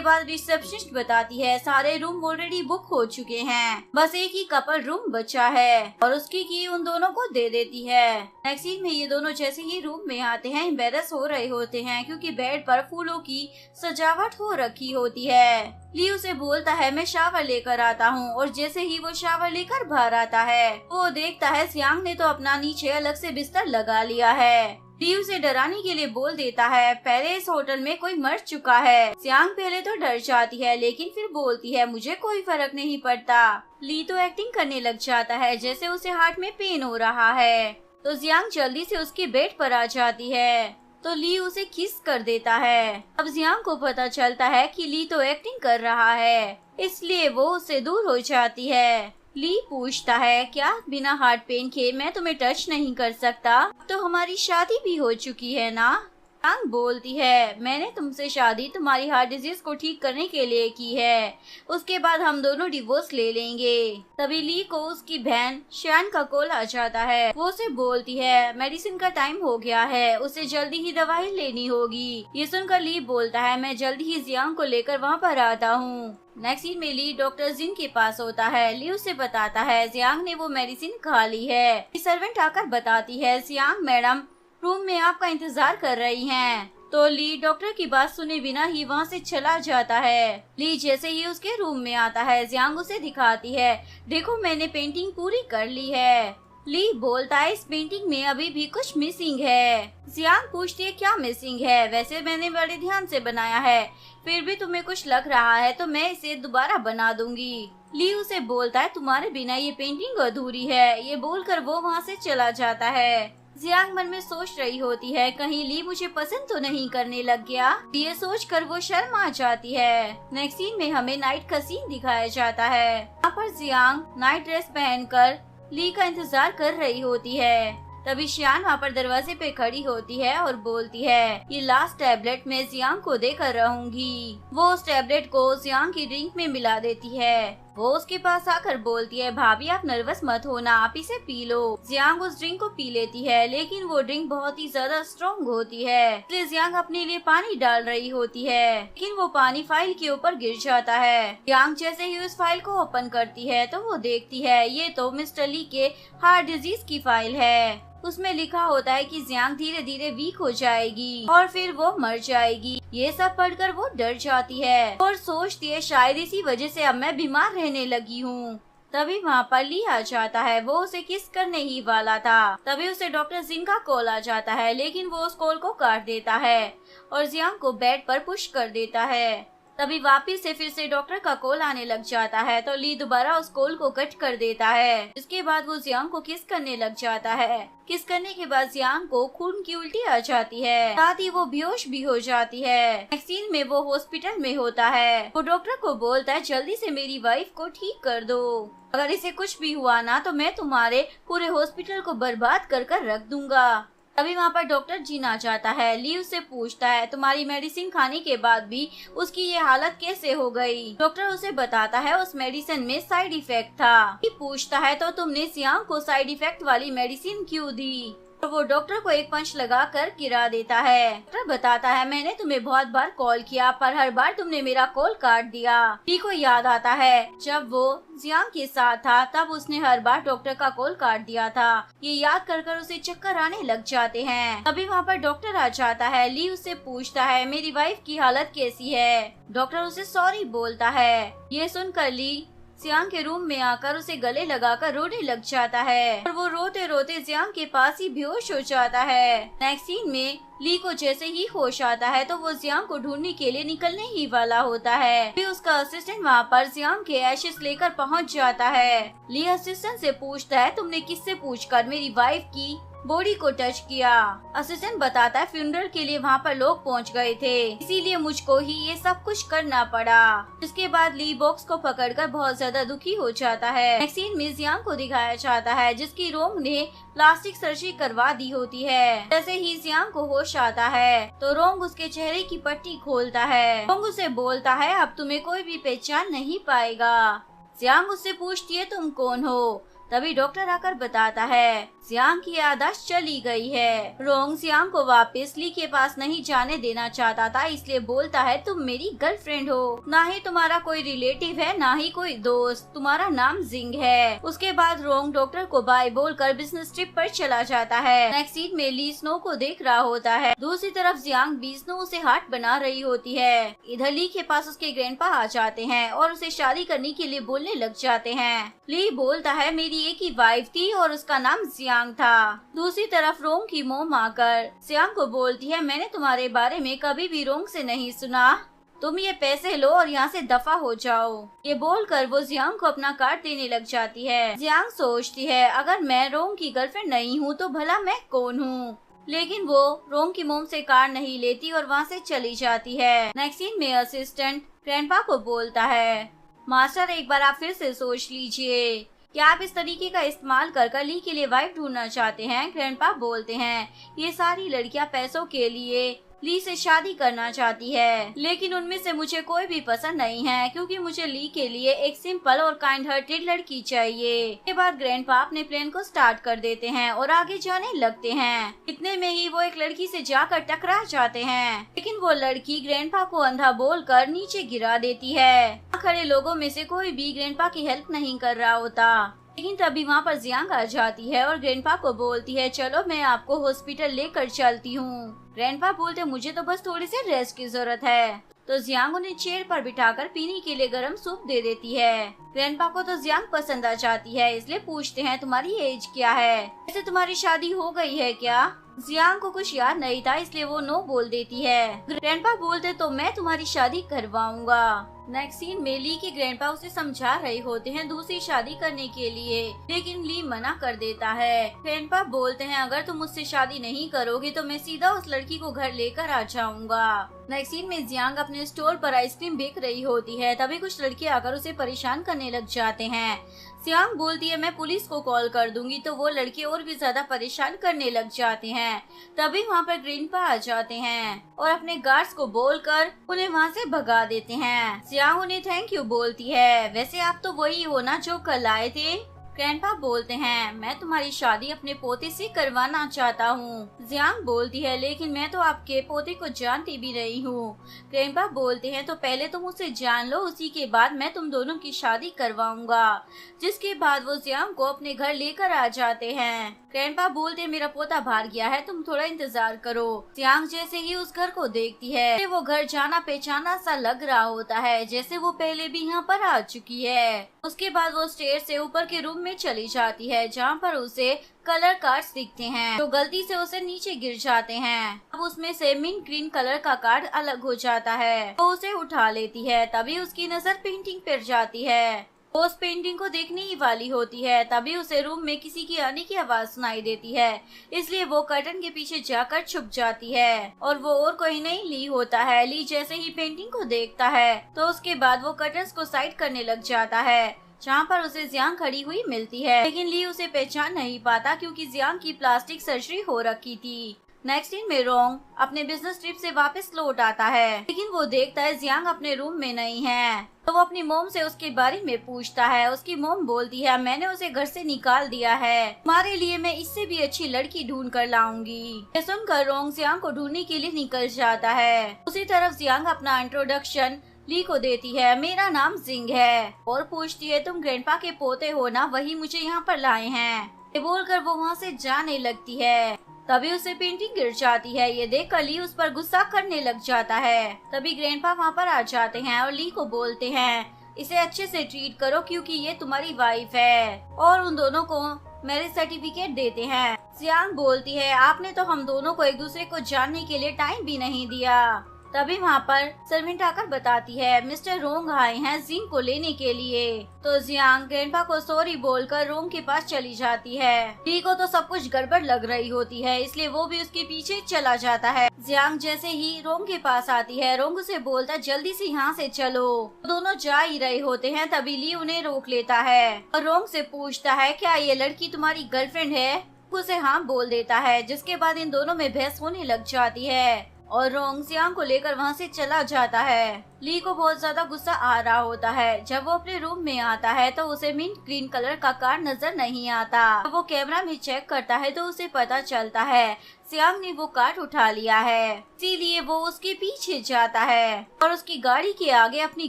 बाद रिसेप्शनिस्ट बताती है सारे रूम ऑलरेडी बुक हो चुके हैं, बस एक ही कपल रूम बचा है और उसकी की उन दोनों को दे देती है। नेक्स्ट सीन में ये दोनों जैसे ही रूम में आते हैं एम्बेरस हो रहे होते हैं क्योंकि बेड पर फूलों की सजावट हो रखी होती है। ली उसे बोलता है मैं शावर लेकर आता हूँ और जैसे ही वो शावर लेकर बाहर आता है वो देखता है जियांग ने तो अपना नीचे अलग से बिस्तर लगा लिया है। ली उसे डराने के लिए बोल देता है पहले इस होटल में कोई मर चुका है। जियांग पहले तो डर जाती है लेकिन फिर बोलती है मुझे कोई फर्क नहीं पड़ता। ली तो एक्टिंग करने लग जाता है जैसे उसे हार्ट में पेन हो रहा है, तो जियांग जल्दी से उसके बेड पर आ जाती है तो ली उसे किस कर देता है। अब जियांग को पता चलता है कि ली तो एक्टिंग कर रहा है, इसलिए वो उससे दूर हो जाती है। ली पूछता है क्या बिना हार्ट पेन के मैं तुम्हें टच नहीं कर सकता? तो हमारी शादी भी हो चुकी है ना? जियांग बोलती है मैंने तुमसे शादी तुम्हारी हार्ट डिजीज को ठीक करने के लिए की है, उसके बाद हम दोनों डिवोर्स ले लेंगे। तभी ली को उसकी बहन शान का कॉल आ जाता है। वो उसे बोलती है मेडिसिन का टाइम हो गया है, उसे जल्दी ही दवाई लेनी होगी। ये सुनकर ली बोलता है मैं जल्दी ही जियांग को लेकर वहाँ पर आता हूँ। नेक्स्ट सीन में ली डॉक्टर जिन के पास होता है। ली उसे बताता है जियांग ने वो मेडिसिन खा ली है। सर्वेंट आकर बताती है जियांग मैडम रूम में आपका इंतजार कर रही हैं। तो ली डॉक्टर की बात सुने बिना ही वहाँ से चला जाता है। ली जैसे ही उसके रूम में आता है जियांग उसे दिखाती है देखो मैंने पेंटिंग पूरी कर ली है। ली बोलता है इस पेंटिंग में अभी भी कुछ मिसिंग है। जियांग पूछती है क्या मिसिंग है? वैसे मैंने बड़े ध्यान से बनाया है, फिर भी तुम्हें कुछ लग रहा है तो मैं इसे दोबारा बना दूंगी। ली उसे बोलता है तुम्हारे बिना ये पेंटिंग अधूरी है। ये बोलकर वो वहाँ से चला जाता है। जियांग मन में सोच रही होती है कहीं ली मुझे पसंद तो नहीं करने लग गया। ये सोचकर वो शर्म आ जाती है। नेक्स्ट सीन में हमें नाइट का सीन दिखाया जाता है। यहाँ पर जियांग नाइट ड्रेस पहनकर ली का इंतजार कर रही होती है। तभी शियान वहाँ पर दरवाजे पे खड़ी होती है और बोलती है ये लास्ट टैबलेट मैं जियांग को देकर रहूंगी। वो उस टैबलेट को जियांग की ड्रिंक में मिला देती है। वो उसके पास आकर बोलती है भाभी आप नर्वस मत होना, आप इसे पी लो। जियांग उस ड्रिंक को पी लेती है लेकिन वो ड्रिंक बहुत ही ज्यादा स्ट्रॉन्ग होती है, इसलिए जियांग अपने लिए पानी डाल रही होती है लेकिन वो पानी फाइल के ऊपर गिर जाता है। जियांग जैसे ही उस फाइल को ओपन करती है तो वो देखती है ये तो मिस्टर ली के हार्ट डिजीज की फाइल है। उसमें लिखा होता है कि जियांग धीरे धीरे वीक हो जाएगी और फिर वो मर जाएगी। ये सब पढ़कर वो डर जाती है और सोचती है शायद इसी वजह से अब मैं बीमार रहने लगी हूँ। तभी वहाँ पर ली आ जाता है। वो उसे किस करने ही वाला था, तभी उसे डॉक्टर जिन का कॉल आ जाता है लेकिन वो उस कॉल को काट देता है और जियांग को बेड पर पुश कर देता है। तभी वापिस से फिर से डॉक्टर का कॉल आने लग जाता है तो ली दोबारा उस कॉल को कट कर देता है। इसके बाद वो जियांग को किस करने लग जाता है। किस करने के बाद जियांग को खून की उल्टी आ जाती है, साथ ही वो बेहोश भी हो जाती है। नेक्स्ट सीन में वो हॉस्पिटल में होता है। वो डॉक्टर को बोलता है जल्दी से मेरी वाइफ को ठीक कर दो, अगर इसे कुछ भी हुआ ना तो मैं तुम्हारे पूरे हॉस्पिटल को बर्बाद कर कर रख दूंगा। तभी वहाँ पर डॉक्टर जिन आ जाता है। ली उससे पूछता है तुम्हारी मेडिसिन खाने के बाद भी उसकी ये हालत कैसे हो गई? डॉक्टर उसे बताता है उस मेडिसिन में साइड इफेक्ट था। ली पूछता है तो तुमने जियांग को साइड इफेक्ट वाली मेडिसिन क्यों दी? और वो डॉक्टर को एक पंच लगा कर गिरा देता है। डॉक्टर बताता है मैंने तुम्हें बहुत बार कॉल किया पर हर बार तुमने मेरा कॉल काट दिया। ली को याद आता है जब वो जियांग के साथ था तब उसने हर बार डॉक्टर का कॉल काट दिया था। ये याद कर उसे चक्कर आने लग जाते हैं। अभी वहाँ पर डॉक्टर आ जाता है। ली उससे पूछता है मेरी वाइफ की हालत कैसी है? डॉक्टर उसे सॉरी बोलता है। ये सुनकर ली जियांग के रूम में आकर उसे गले लगाकर रोने लग जाता है और वो रोते रोते जियांग के पास ही बेहोश हो जाता है। नेक्स्ट सीन में ली को जैसे ही होश आता है तो वो जियांग को ढूंढने के लिए निकलने ही वाला होता है। फिर उसका असिस्टेंट वहाँ पर जियांग के एशेस लेकर पहुँच जाता है। ली असिस्टेंट से पूछता है तुमने किससे पूछकर मेरी वाइफ की बॉडी को टच किया। असिस्टेंट बताता है फ्यूनरल के लिए वहाँ पर लोग पहुँच गए थे, इसीलिए मुझको ही ये सब कुछ करना पड़ा। इसके बाद ली बॉक्स को पकड़कर बहुत ज्यादा दुखी हो जाता है। नेक्स्ट सीन में जियांग को दिखाया जाता है जिसकी रोंग ने प्लास्टिक सर्जरी करवा दी होती है। जैसे ही जियांग को होश आता है तो रोंग उसके चेहरे की पट्टी खोलता है। रोंग उसे बोलता है अब तुम्हें कोई भी पहचान नहीं पाएगा। जियांग उससे पूछती है तुम कौन हो? तभी डॉक्टर आकर बताता है जियांग की याददाश्त चली गई है। रोंग जियांग को वापस ली के पास नहीं जाने देना चाहता था, इसलिए बोलता है तुम मेरी गर्लफ्रेंड हो, ना ही तुम्हारा कोई रिलेटिव है ना ही कोई दोस्त, तुम्हारा नाम जिंग है। उसके बाद रोंग डॉक्टर को बाय बोलकर बिजनेस ट्रिप पर चला जाता है। नेक्स्ट सीन में ली स्नो को देख रहा होता है। दूसरी तरफ जियांग भी स्नो उसे हार्ट बना रही होती है। इधर ली के पास उसके ग्रैंडपा आ जाते हैं और उसे शादी करने के लिए बोलने लग जाते हैं। ली बोलता है मेरी एक ही वाइफ थी और उसका नाम जियांग था। दूसरी तरफ रोंग की मोम आकर जियांग को बोलती है मैंने तुम्हारे बारे में कभी भी रोंग से नहीं सुना, तुम ये पैसे लो और यहाँ से दफा हो जाओ। ये बोलकर वो जियांग को अपना कार्ड देने लग जाती है। जियांग सोचती है अगर मैं रोंग की गर्लफ्रेंड नहीं हूँ तो भला मैं कौन हूँ, लेकिन वो रोंग की मोम से कार्ड नहीं लेती और वहाँ से चली जाती है। नेक्स्ट सीन में असिस्टेंट ग्रैंडपा को बोलता है मास्टर एक बार आप फिर से सोच लीजिए, क्या आप इस तरीके का इस्तेमाल कर ली के लिए वाइफ ढूंढना चाहते हैं? ग्रैंडपा बोलते हैं ये सारी लड़कियां पैसों के लिए ली से शादी करना चाहती है, लेकिन उनमें से मुझे कोई भी पसंद नहीं है क्योंकि मुझे ली के लिए एक सिंपल और काइंड हार्टेड लड़की चाहिए। इसके बाद ग्रैंडपा अपने प्लान को स्टार्ट कर देते हैं और आगे जाने लगते हैं। इतने में ही वो एक लड़की से जाकर टकरा जाते हैं, लेकिन वो लड़की ग्रैंडपा को अंधा बोलकर नीचे गिरा देती है। खड़े लोगों में से कोई भी ग्रैंडपा की हेल्प नहीं कर रहा होता, लेकिन तभी वहाँ पर जियांग आ जाती है और ग्रैंडपा को बोलती है चलो मैं आपको हॉस्पिटल लेकर चलती हूँ। ग्रैंडपा बोलते मुझे तो बस थोड़ी सी रेस्ट की जरूरत है, तो जियांग उन्हें चेयर पर बिठाकर पीने के लिए गर्म सूप दे देती है। ग्रैंडपा को तो जियांग पसंद आ जाती है, इसलिए पूछते हैं तुम्हारी एज क्या है, ऐसे तुम्हारी शादी हो गई है क्या? जियांग को कुछ याद नहीं था इसलिए वो नो बोल देती है। ग्रैंडपा बोलते तो मैं तुम्हारी शादी करवाऊंगा। नेक्स्ट सीन में ली के ग्रैंडपा उसे समझा रहे होते हैं दूसरी शादी करने के लिए, लेकिन ली मना कर देता है। ग्रैंडपा बोलते हैं अगर तुम मुझसे शादी नहीं करोगे तो मैं सीधा उस लड़की को घर लेकर आ जाऊंगा। नेक्स्ट सीन में जियांग अपने स्टोर पर आइसक्रीम बेच रही होती है, तभी कुछ लड़के आकर उसे परेशान करने लग जाते हैं। जियांग बोलती है मैं पुलिस को कॉल कर दूंगी, तो वो लड़के और भी ज्यादा परेशान करने लग जाते हैं। तभी वहाँ पर ग्रैंडपा आ जाते हैं और अपने गार्ड्स को बोलकर उन्हें वहाँ से भगा देते हैं। जियांग उन्हें थैंक यू बोलती है, वैसे आप तो वही हो ना जो कल आए थे? ग्रैंडपा बोलते हैं मैं तुम्हारी शादी अपने पोते से करवाना चाहता हूँ। जियांग बोलती है लेकिन मैं तो आपके पोते को जानती भी नहीं हूँ। ग्रैंडपा बोलते हैं तो पहले तुम उसे जान लो, उसी के बाद मैं तुम दोनों की शादी करवाऊंगा। जिसके बाद वो जियांग को अपने घर लेकर आ जाते हैं। ग्रैंडपा बोलते मेरा पोता भाग गया है, तुम थोड़ा इंतजार करो। जियांग जैसे ही उस घर को देखती है वो घर जाना पहचाना सा लग रहा होता है, जैसे वो पहले भी यहाँ पर आ चुकी है। उसके बाद वो स्टेयर से ऊपर के रूम में चली जाती है जहाँ पर उसे कलर कार्ड्स दिखते हैं जो गलती से उसे नीचे गिर जाते हैं। अब उसमें से मिंट ग्रीन कलर का कार्ड अलग हो जाता है, वो उसे उठा लेती है। तभी उसकी नजर पेंटिंग पर जाती है, वो उस पेंटिंग को देखने ही वाली होती है। तभी उसे रूम में किसी की आने की आवाज सुनाई देती है, इसलिए वो कर्टन के पीछे जाकर छुप जाती है और वो और कोई नहीं ली होता है। ली जैसे ही पेंटिंग को देखता है तो उसके बाद वो कर्टन्स को साइड करने लग जाता है जहाँ पर उसे जियांग खड़ी हुई मिलती है, लेकिन ली उसे पहचान नहीं पाता क्योंकि जियांग की प्लास्टिक सर्जरी हो रखी थी। नेक्स्ट सीन में रोंग अपने बिजनेस ट्रिप से वापस लौट आता है, लेकिन वो देखता है जियांग अपने रूम में नहीं है, तो वो अपनी मोम से उसके बारे में पूछता है। उसकी मोम बोलती है मैंने उसे घर से निकाल दिया है, तुम्हारे लिए मैं इससे भी अच्छी लड़की ढूंढ कर लाऊंगी। ये सुनकर रोंग जियांग को ढूंढने के लिए निकल जाता है। उसी तरफ जियांग अपना इंट्रोडक्शन ली को देती है, मेरा नाम जिंग है, और पूछती है तुम ग्रैंडपा के पोते हो ना, वही मुझे यहाँ पर लाए हैं। ये बोलकर वो वहाँ से जाने लगती है। तभी उसे पेंटिंग गिर जाती है, ये देखकर ली उस पर गुस्सा करने लग जाता है। तभी ग्रैंडपा वहाँ पर आ जाते हैं और ली को बोलते हैं इसे अच्छे से ट्रीट करो क्योंकि ये तुम्हारी वाइफ है, और उन दोनों को मैरिज सर्टिफिकेट देते हैं। जियांग बोलती है आपने तो हम दोनों को एक दूसरे को जानने के लिए टाइम भी नहीं दिया। तभी वहाँ पर सर्वेंट आकर बताती है मिस्टर रोंग आए हैं जिंग को लेने के लिए। तो जियांग ग्रैंडपा को सॉरी बोलकर रोंग के पास चली जाती है। ली को तो सब कुछ गड़बड़ लग रही होती है, इसलिए वो भी उसके पीछे चला जाता है। जियांग जैसे ही रोंग के पास आती है, रोंग उसे बोलता है जल्दी से यहाँ से चलो। दोनों जा ही रहे होते हैं, तभी ली उन्हें रोक लेता है और रोंग से पूछता है क्या ये लड़की तुम्हारी गर्लफ्रेंड है। उसे हाँ बोल देता है, जिसके बाद इन दोनों में बहस होने लग जाती है और रोंग जियांग को लेकर वहाँ से चला जाता है। ली को बहुत ज्यादा गुस्सा आ रहा होता है। जब वो अपने रूम में आता है तो उसे मिंट ग्रीन कलर का कार नजर नहीं आता। वो कैमरा में चेक करता है तो उसे पता चलता है जियांग ने वो कार उठा लिया है, इसीलिए वो उसके पीछे जाता है और उसकी गाड़ी के आगे अपनी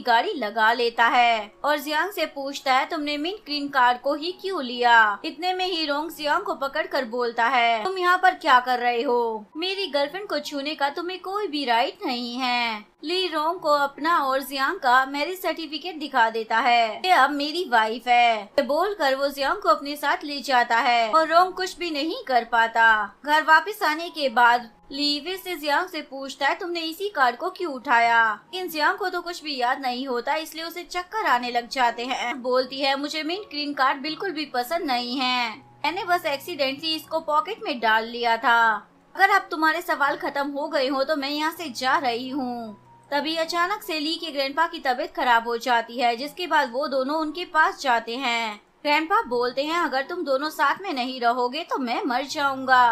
गाड़ी लगा लेता है और जियांग से पूछता है तुमने मिंट ग्रीन कार को ही क्यों लिया। इतने में ही रोंग जियांग को पकड़कर बोलता है तुम यहाँ पर क्या कर रहे हो, मेरी गर्लफ्रेंड को छूने का तुम्हें कोई भी राइट नहीं है। ली रोंग को अपना और जियांग का मैरिज सर्टिफिकेट दिखा देता है, ये अब मेरी वाइफ है बोलकर वो जियांग को अपने साथ ले जाता है और रोंग कुछ भी नहीं कर पाता। घर वापस आने के बाद ली फिर से जियांग से पूछता है तुमने इसी कार को क्यों उठाया। लेकिन जियांग को तो कुछ भी याद नहीं होता, इसलिए उसे चक्कर आने लग जाते हैं। बोलती है मुझे मिंट ग्रीन कार बिल्कुल भी पसंद नहीं है, मैंने बस एक्सीडेंटली इसको पॉकेट में डाल लिया था। अगर अब तुम्हारे सवाल खत्म हो गए हो तो मैं यहाँ से जा रही हूँ। तभी अचानक से ली के ग्रैंडपा की तबीयत खराब हो जाती है, जिसके बाद वो दोनों उनके पास जाते हैं। ग्रैंडपा बोलते हैं अगर तुम दोनों साथ में नहीं रहोगे तो मैं मर जाऊंगा।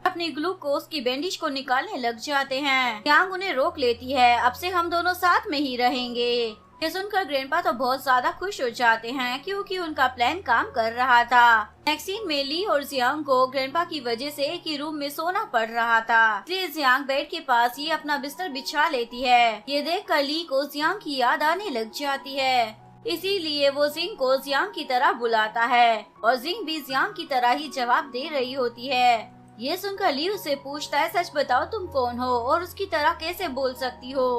अपनी ग्लूकोज की बैंडेज को निकालने लग जाते हैं। जियांग उन्हें रोक लेती है, अब से हम दोनों साथ में ही रहेंगे। ये सुनकर ग्रैंडपा तो बहुत ज्यादा खुश हो जाते हैं क्योंकि उनका प्लान काम कर रहा था। नेक्स्ट सीन में ली और जियांग को ग्रैंडपा की वजह से एक ही रूम में सोना पड़ रहा था, इसलिए जियांग बेड के पास ही अपना बिस्तर बिछा लेती है। ये देखकर ली को जियांग की याद आने लग जाती है, इसीलिए वो जिंग को जियांग की तरह बुलाता है और जिंग भी जियांग की तरह ही जवाब दे रही होती है। ये सुनकर ली उससे पूछता है सच बताओ तुम कौन हो और उसकी तरह कैसे बोल सकती हो।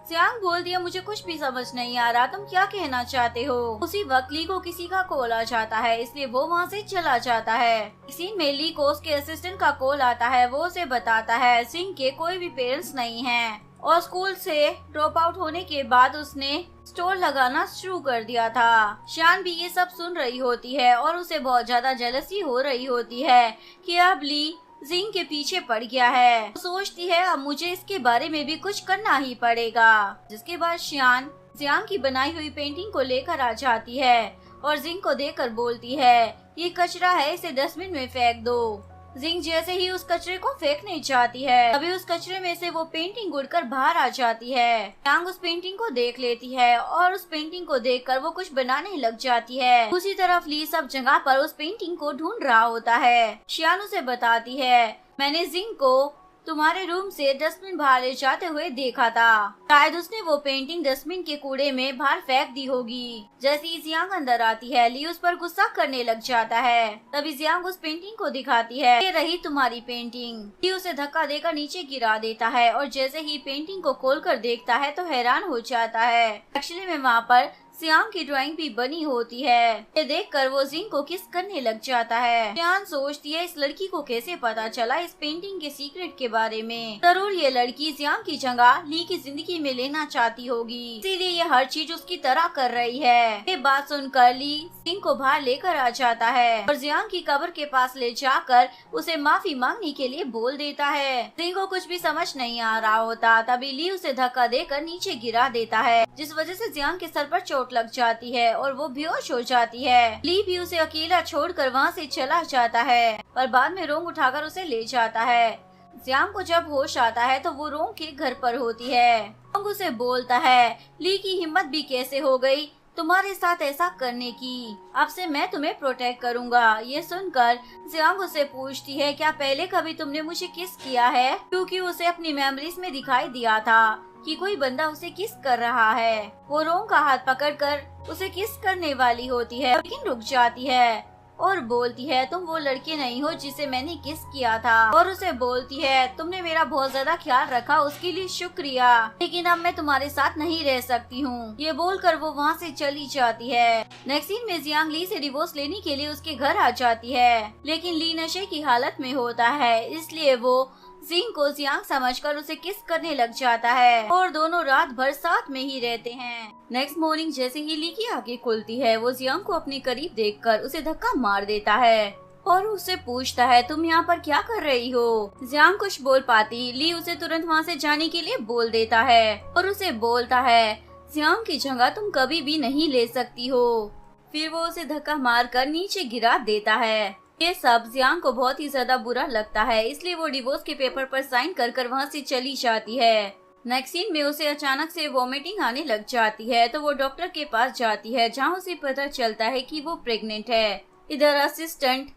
जियांग बोल दिया मुझे कुछ भी समझ नहीं आ रहा, तुम क्या कहना चाहते हो। उसी वक्त ली को किसी का कॉल आ जाता है, इसलिए वो वहाँ से चला जाता है। इसी में ली को उसके असिस्टेंट का कॉल आता है, वो उसे बताता है सिंह के कोई भी पेरेंट्स नहीं हैं और स्कूल से ड्रॉप आउट होने के बाद उसने स्टोर लगाना शुरू कर दिया था। शान भी ये सब सुन रही होती है और उसे बहुत ज्यादा जेलसी हो रही होती है कि अब ली जिंग के पीछे पड़ गया है। वो सोचती है अब मुझे इसके बारे में भी कुछ करना ही पड़ेगा। जिसके बाद शान जियांग की बनाई हुई पेंटिंग को लेकर आ जाती है और जिंग को देखकर बोलती है ये कचरा है, इसे डस्टबिन में फेंक दो। जिंग जैसे ही उस कचरे को फेंकने जाती है, तभी उस कचरे में से वो पेंटिंग उड़कर बाहर आ जाती है। जियांग उस पेंटिंग को देख लेती है और उस पेंटिंग को देखकर वो कुछ बनाने लग जाती है। दूसरी तरफ ली सब जगह पर उस पेंटिंग को ढूंढ रहा होता है। शियान उसे बताती है मैंने जिंग को तुम्हारे रूम से डस्टबिन बाहर ले जाते हुए देखा था, शायद उसने वो पेंटिंग डस्टबिन के कूड़े में बाहर फेंक दी होगी। जैसे ही जियांग अंदर आती है, ली उस पर गुस्सा करने लग जाता है। तभी जियांग उस पेंटिंग को दिखाती है, ये रही तुम्हारी पेंटिंग। ली उसे धक्का देकर नीचे गिरा देता है और जैसे ही पेंटिंग को खोलकर देखता है तो हैरान हो जाता है। एक्चुअली में वहाँ पर जियांग की ड्राइंग भी बनी होती है। ये देखकर वो जिंग को किस करने लग जाता है। जियांग सोचती है इस लड़की को कैसे पता चला इस पेंटिंग के सीक्रेट के बारे में। जरूर ये लड़की जियांग की जगह ली की जिंदगी में लेना चाहती होगी, इसीलिए ये हर चीज उसकी तरह कर रही है। ये बात सुनकर ली जिंग को बाहर लेकर आ जाता है और जियांग की कब्र के पास ले जाकर उसे माफी मांगने के लिए बोल देता है। जिंग को कुछ भी समझ नहीं आ रहा होता, तभी ली उसे धक्का देकर नीचे गिरा देता है, जिस वजह से जियांग के सर पर चोट लग जाती है और वो बेहोश हो जाती है। ली भी उसे अकेला छोड़कर वहाँ से चला जाता है और बाद में रोंग उठाकर उसे ले जाता है। जियांग को जब होश आता है तो वो रोंग के घर पर होती है। रोंग उसे बोलता है ली की हिम्मत भी कैसे हो गई तुम्हारे साथ ऐसा करने की, अब से मैं तुम्हें प्रोटेक्ट करूंगा। ये सुनकर जियांग उसे पूछती है क्या पहले कभी तुमने मुझे किस किया है, क्योंकि उसे अपनी मेमोरीज में दिखाई दिया था कि कोई बंदा उसे किस कर रहा है। वो रोंग का हाथ पकड़कर उसे किस करने वाली होती है, लेकिन रुक जाती है और बोलती है तुम वो लड़की नहीं हो जिसे मैंने किस किया था। और उसे बोलती है तुमने मेरा बहुत ज्यादा ख्याल रखा, उसके लिए शुक्रिया, लेकिन अब मैं तुम्हारे साथ नहीं रह सकती हूँ। ये बोलकर वो वहाँ से चली जाती है। नेक्स्ट सीन में जियांग ली से डिवोर्स लेने के लिए उसके घर आ जाती है, लेकिन ली नशे की हालत में होता है, इसलिए वो जिंग को जियांग समझकर उसे किस करने लग जाता है और दोनों रात भर साथ में ही रहते हैं। नेक्स्ट मॉर्निंग जैसे ही ली की आंखें खुलती है, वो जियांग को अपने करीब देखकर उसे धक्का मार देता है और उससे पूछता है, तुम यहाँ पर क्या कर रही हो? जियांग कुछ बोल पाती, ली उसे तुरंत वहाँ से जाने के लिए बोल देता है और उसे बोलता है, जियांग की जगह तुम कभी भी नहीं ले सकती हो। फिर वो उसे धक्का मारकर नीचे गिरा देता है। ये सब जियांग को बहुत ही ज्यादा बुरा लगता है, इसलिए वो डिवोर्स के पेपर पर साइन कर वहाँ से चली जाती है। नेक्स्ट सीन में उसे अचानक से वॉमिटिंग आने लग जाती है, तो वो डॉक्टर के पास जाती है, जहाँ उसे पता चलता है कि वो प्रेग्नेंट है। इधर असिस्टेंट